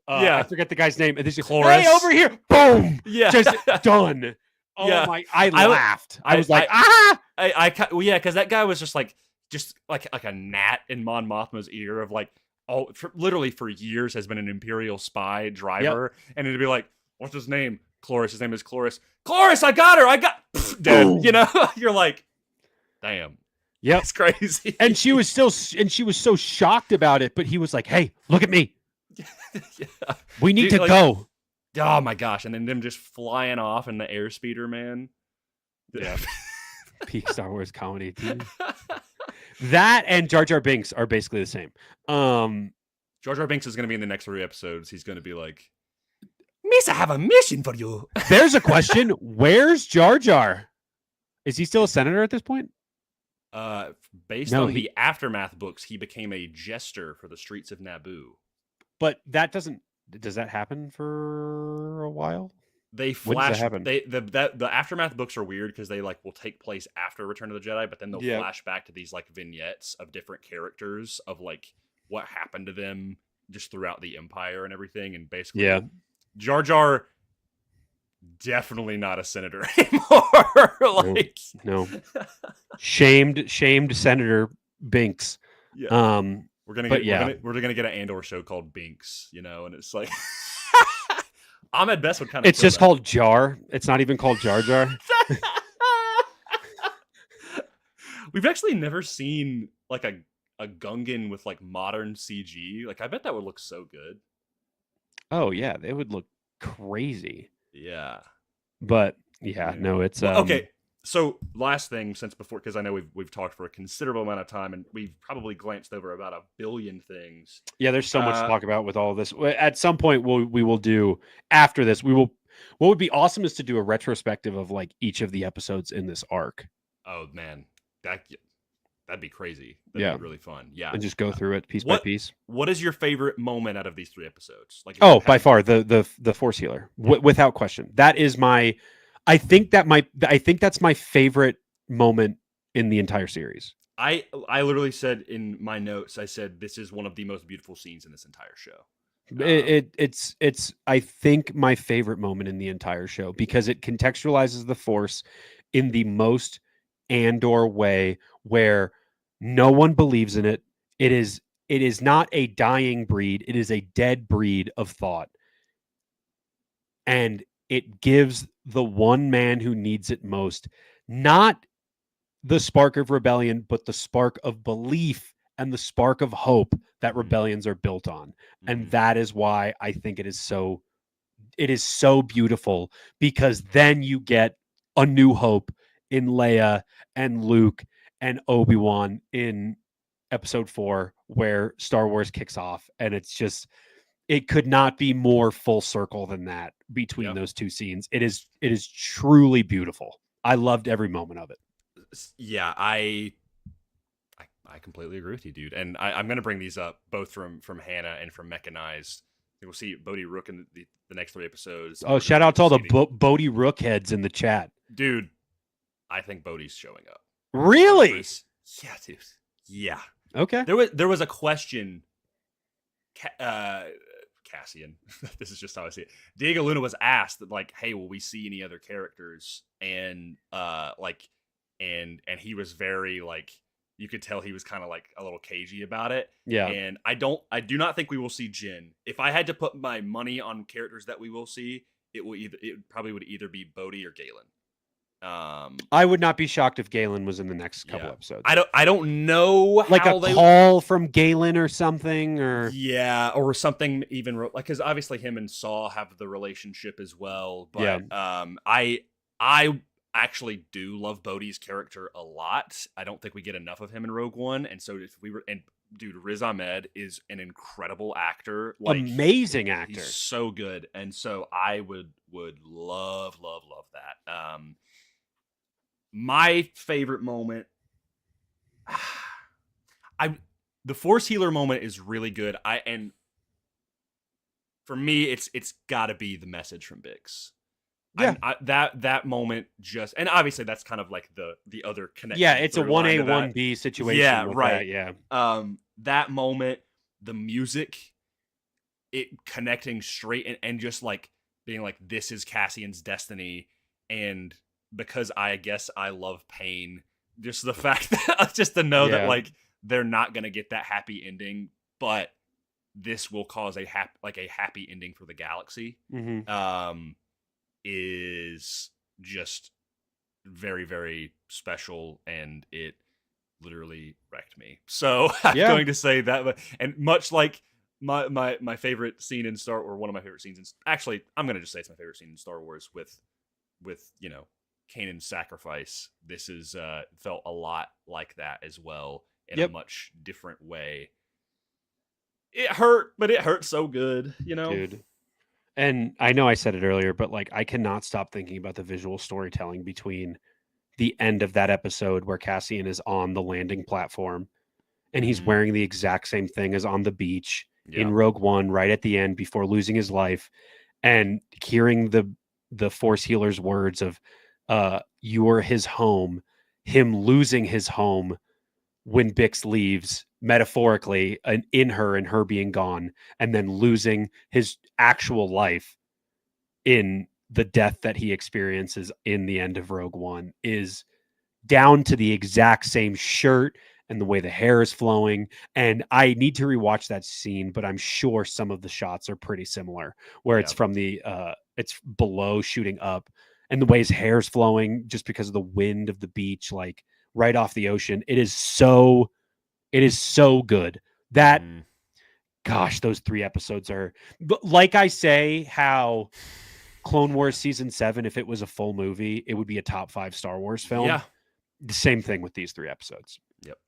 I forget the guy's name. And this Cloris. Hey, over here. Boom. Yeah. Just done. Oh my! I laughed. I was like, because that guy was just like a gnat in Mon Mothma's ear of like, literally for years has been an Imperial spy driver, and it'd be like, what's his name? Cloris. His name is Cloris. Cloris, I got her. Dead. You know, you're like, damn. Yeah, it's crazy. And she was so shocked about it, but he was like, "Hey, look at me. We need to go." Oh my gosh! And then them just flying off in the airspeeder, man. Yeah, peak Star Wars comedy, dude. That and Jar Jar Binks are basically the same. Jar Jar Binks is going to be in the next 3 episodes. He's going to be like, "Miss, I have a mission for you." There's a question: where's Jar Jar? Is he still a senator at this point? Based on the Aftermath books, he became a jester for the streets of Naboo. But that does that happen for a while? They flash. The Aftermath books are weird because they like will take place after Return of the Jedi, but then they'll flash back to these like vignettes of different characters of like what happened to them just throughout the Empire and everything. And basically, Jar Jar, definitely not a senator anymore. No. shamed Senator Binks. Yeah. We're gonna get an Andor show called Binks, you know, and it's like Ahmed Best would kind of. It's just called Jar. It's not even called Jar Jar. We've actually never seen like a Gungan with like modern CG. Like I bet that would look so good. Oh yeah, it would look crazy. Yeah. But no, it's okay. So last thing, because I know we've talked for a considerable amount of time and we've probably glanced over about 1 billion things. Yeah, there's so much to talk about with all of this. At some point, we will do after this. What would be awesome is to do a retrospective of like each of the episodes in this arc. Oh man, that'd be crazy. That'd be really fun. Yeah, and just go through it piece by piece. What is your favorite moment out of these 3 episodes? Like, by far the Force Healer, without question. That is my. I think that's my favorite moment in the entire series. I literally said in my notes, I said this is one of the most beautiful scenes in this entire show. It's I think my favorite moment in the entire show because it contextualizes the Force in the most Andor way, where no one believes in it. It is not a dying breed; it is a dead breed of thought, and it gives the one man who needs it most, not the spark of rebellion, but the spark of belief and the spark of hope that rebellions are built on. And that is why I think it is so beautiful, because then you get a new hope in Leia and Luke and Obi-Wan in episode 4, where Star Wars kicks off. And it's just, it could not be more full circle than that between those 2 scenes. It is truly beautiful. I loved every moment of it. Yeah, I completely agree with you, dude. And I'm going to bring these up both from Hannah and from Mechanized. We'll see Bodhi Rook in the next 3 episodes. Oh, shout out to all the Bodhi Rook heads in the chat. Dude, I think Bodhi's showing up. Really? Yeah, dude. Yeah. Okay. There was a question. Cassian. This is just how I see it. Diego Luna was asked that, like, hey, will we see any other characters? And and he was very, like, you could tell he was kind of like a little cagey about it. Yeah. And I do not think we will see Jin. If I had to put my money on characters that we will see, it probably would either be Bodhi or Galen. I would not be shocked if Galen was in the next couple episodes. I don't know, like how a call from Galen or something, or or something, even like, because obviously him and Saw have the relationship as well. But I actually do love Bodhi's character a lot. I don't think we get enough of him in Rogue One, and so if we were, and dude, Riz Ahmed is an incredible actor, like amazing actor, he's so good, and so I would love that. My favorite moment, the Force Healer moment is really good. And for me, it's got to be the message from Biggs. Yeah, that moment just, and obviously that's kind of like the other connection. Yeah, it's a 1A 1B situation. Yeah, right. That, that moment, the music, it connecting straight and just like being like, this is Cassian's destiny, and because I guess I love pain, just the fact that just to know that, like, they're not gonna get that happy ending, but this will cause a happy ending for the galaxy. Is just very, very special, and it literally wrecked me. So I'm going to say that, and much like my favorite scene in Star, or one of my favorite scenes in, actually, I'm gonna just say it's my favorite scene in Star Wars with Kanan's sacrifice. This is felt a lot like that as well, in a much different way. It hurt, but it hurt so good, dude. And I know I said it earlier, but like, I cannot stop thinking about the visual storytelling between the end of that episode where Cassian is on the landing platform and he's wearing the exact same thing as on the beach in Rogue One, right at the end before losing his life, and hearing the Force Healer's words of you are his home, him losing his home when Bix leaves, metaphorically, in her and her being gone, and then losing his actual life in the death that he experiences in the end of Rogue One, is down to the exact same shirt and the way the hair is flowing. And I need to rewatch that scene, but I'm sure some of the shots are pretty similar, where it's from the it's below shooting up, and the way his hair's flowing just because of the wind of the beach, like right off the ocean. It is so good. That gosh, those 3 episodes are, like I say, how Clone Wars season 7, if it was a full movie, it would be a top 5 Star Wars film. Yeah. The same thing with these 3 episodes. Yep.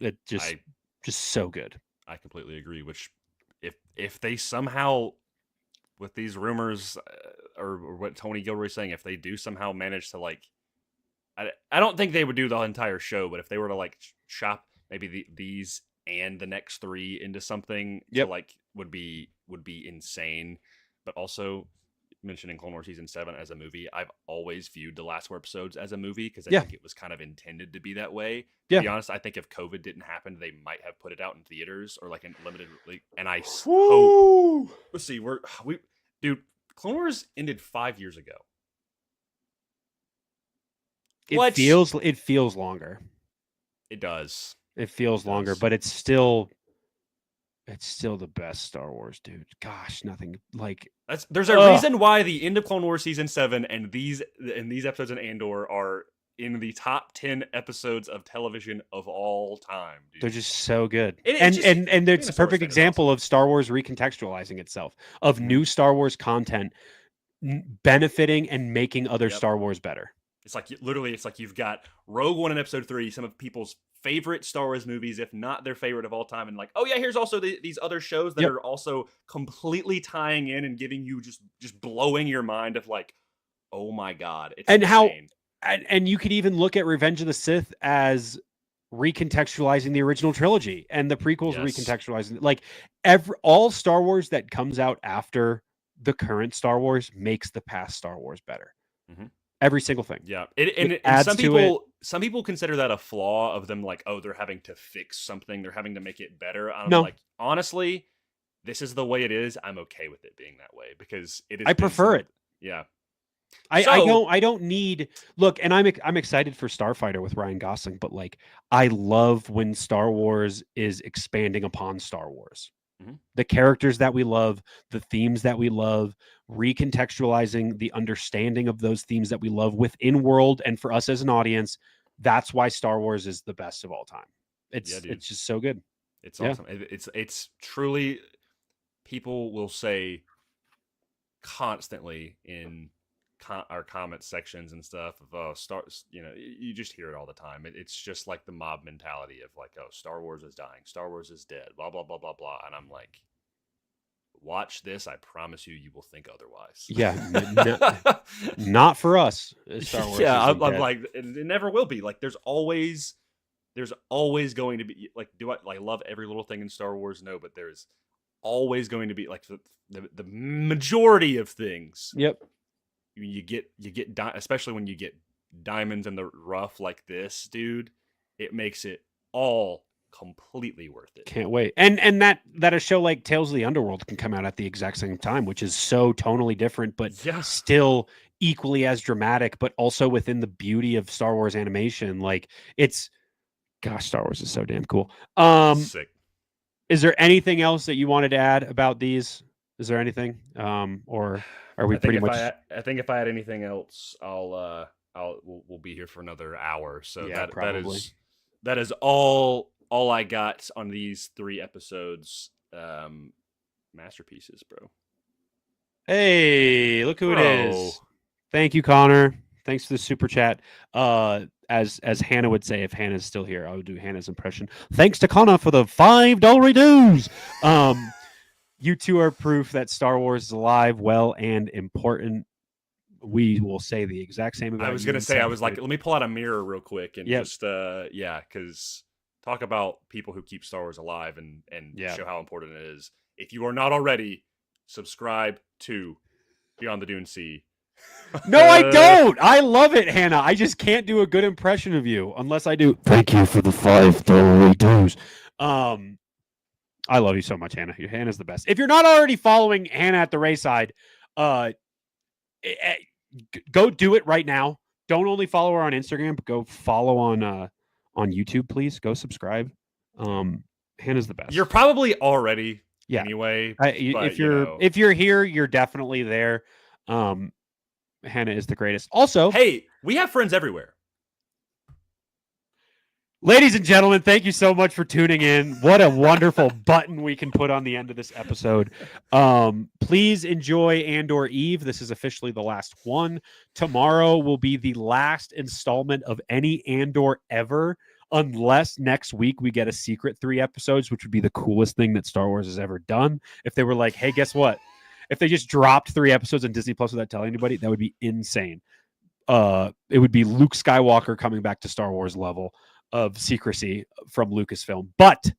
It just so good. I completely agree. Which, if they somehow, with these rumors, or what Tony Gilroy's saying, if they do somehow manage to, like, I don't think they would do the entire show, but if they were to, like, chop maybe these and the next 3 into something, like, would be insane. But also, mentioning Clone Wars season 7 as a movie, I've always viewed the last 4 episodes as a movie, because I think it was kind of intended to be that way. To be honest, I think if COVID didn't happen, they might have put it out in theaters or like in limited. And I hope. Let's see, dude, Clone Wars ended 5 years ago. It feels longer. It does. It feels longer, but it's still the best Star Wars, dude. Gosh, nothing like. There's a reason why the end of Clone Wars season 7 and these episodes in Andor are in the top 10 episodes of television of all time, dude. They're just so good. And it's a perfect example of Star Wars recontextualizing itself, of new Star Wars content benefiting and making other Star Wars better. It's like, literally, it's like you've got Rogue One and Episode 3, some of people's favorite Star Wars movies, if not their favorite of all time, and like, oh yeah, here's also these other shows that are also completely tying in and giving you just blowing your mind of like, oh my god, it's and insane. And you could even look at Revenge of the Sith as recontextualizing the original trilogy, and the prequels recontextualizing, like, all Star Wars that comes out after the current Star Wars makes the past Star Wars better. Every single thing. Yeah. And some people consider that a flaw of them, like, oh, they're having to fix something. They're having to make it better. I'm like, honestly, this is the way it is. I'm okay with it being that way because it is. I prefer it. Yeah. I don't need look, and I'm excited for Starfighter with Ryan Gosling, but like I love when Star Wars is expanding upon Star Wars. Mm-hmm. The characters that we love, the themes that we love, recontextualizing the understanding of those themes that we love within world, and for us as an audience, that's why Star Wars is the best of all time. It's just so good. It's awesome. It's truly, people will say constantly in our comment sections and stuff of you just hear it all the time. It's just like the mob mentality of like, oh, Star Wars is dying, Star Wars is dead, blah blah blah blah blah, and I'm like, watch this, I promise you will think otherwise. Not for us. Star Wars I'm like, it never will be. Like there's always going to be like, do I love every little thing in Star Wars? No, but there's always going to be like the majority of things. Yep. You get especially when you get diamonds in the rough like this, dude, it makes it all completely worth it. Can't wait. And that a show like Tales of the Underworld can come out at the exact same time, which is so tonally different, but still equally as dramatic, but also within the beauty of Star Wars animation. Like Star Wars is so damn cool. Sick. Is there anything else that you wanted to add about these? Is there anything? Or are we pretty much? I think if I had anything else, we'll be here for another hour. So that is all I got on these 3 episodes. Masterpieces, bro. Hey, look who it is! Thank you, Connor. Thanks for the super chat. As Hannah would say, if Hannah's still here, I would do Hannah's impression. Thanks to Connor for the $5 dues. You two are proof that Star Wars is alive, well, and important. We will say the exact same about I was going to say, I was like, let me pull out a mirror real quick and because talk about people who keep Star Wars alive and show how important it is. If you are not already, subscribe to Beyond the Dune Sea. No, I don't. I love it, Hannah. I just can't do a good impression of you unless I do. Thank you for the $5 dues. I love you so much, Hannah. Hannah's the best. If you're not already following Hannah at the Rayside, go do it right now. Don't only follow her on Instagram, but go follow on YouTube, please. Go subscribe. Hannah's the best. You're probably already anyway. If you're here, you're definitely there. Hannah is the greatest. Also, hey, we have friends everywhere. Ladies and gentlemen, thank you so much for tuning in. What a wonderful button we can put on the end of this episode. Please enjoy Andor Eve. This is officially the last one. Tomorrow will be the last installment of any Andor ever, unless next week we get a secret 3 episodes, which would be the coolest thing that Star Wars has ever done. If they were like, hey, guess what? If they just dropped 3 episodes on Disney Plus without telling anybody, that would be insane. It would be Luke Skywalker coming back to Star Wars level of secrecy from Lucasfilm. But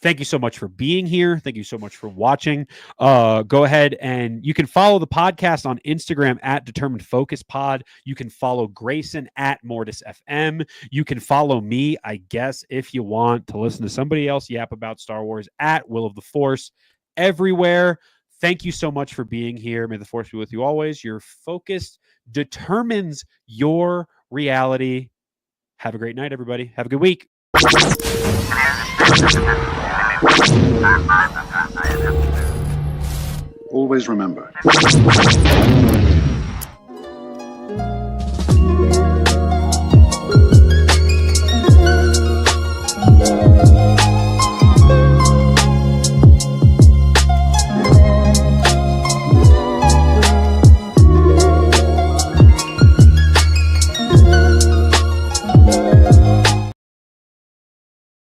thank you so much for being here. Thank you so much for watching. Go ahead and you can follow the podcast on Instagram at Determined Focus Pod. You can follow Grayson at Mortis FM. You can follow me, I guess, if you want to listen to somebody else yap about Star Wars at Will of the Force everywhere. Thank you so much for being here. May the Force be with you always. Your focus determines your reality. Have a great night, everybody. Have a good week. Always remember.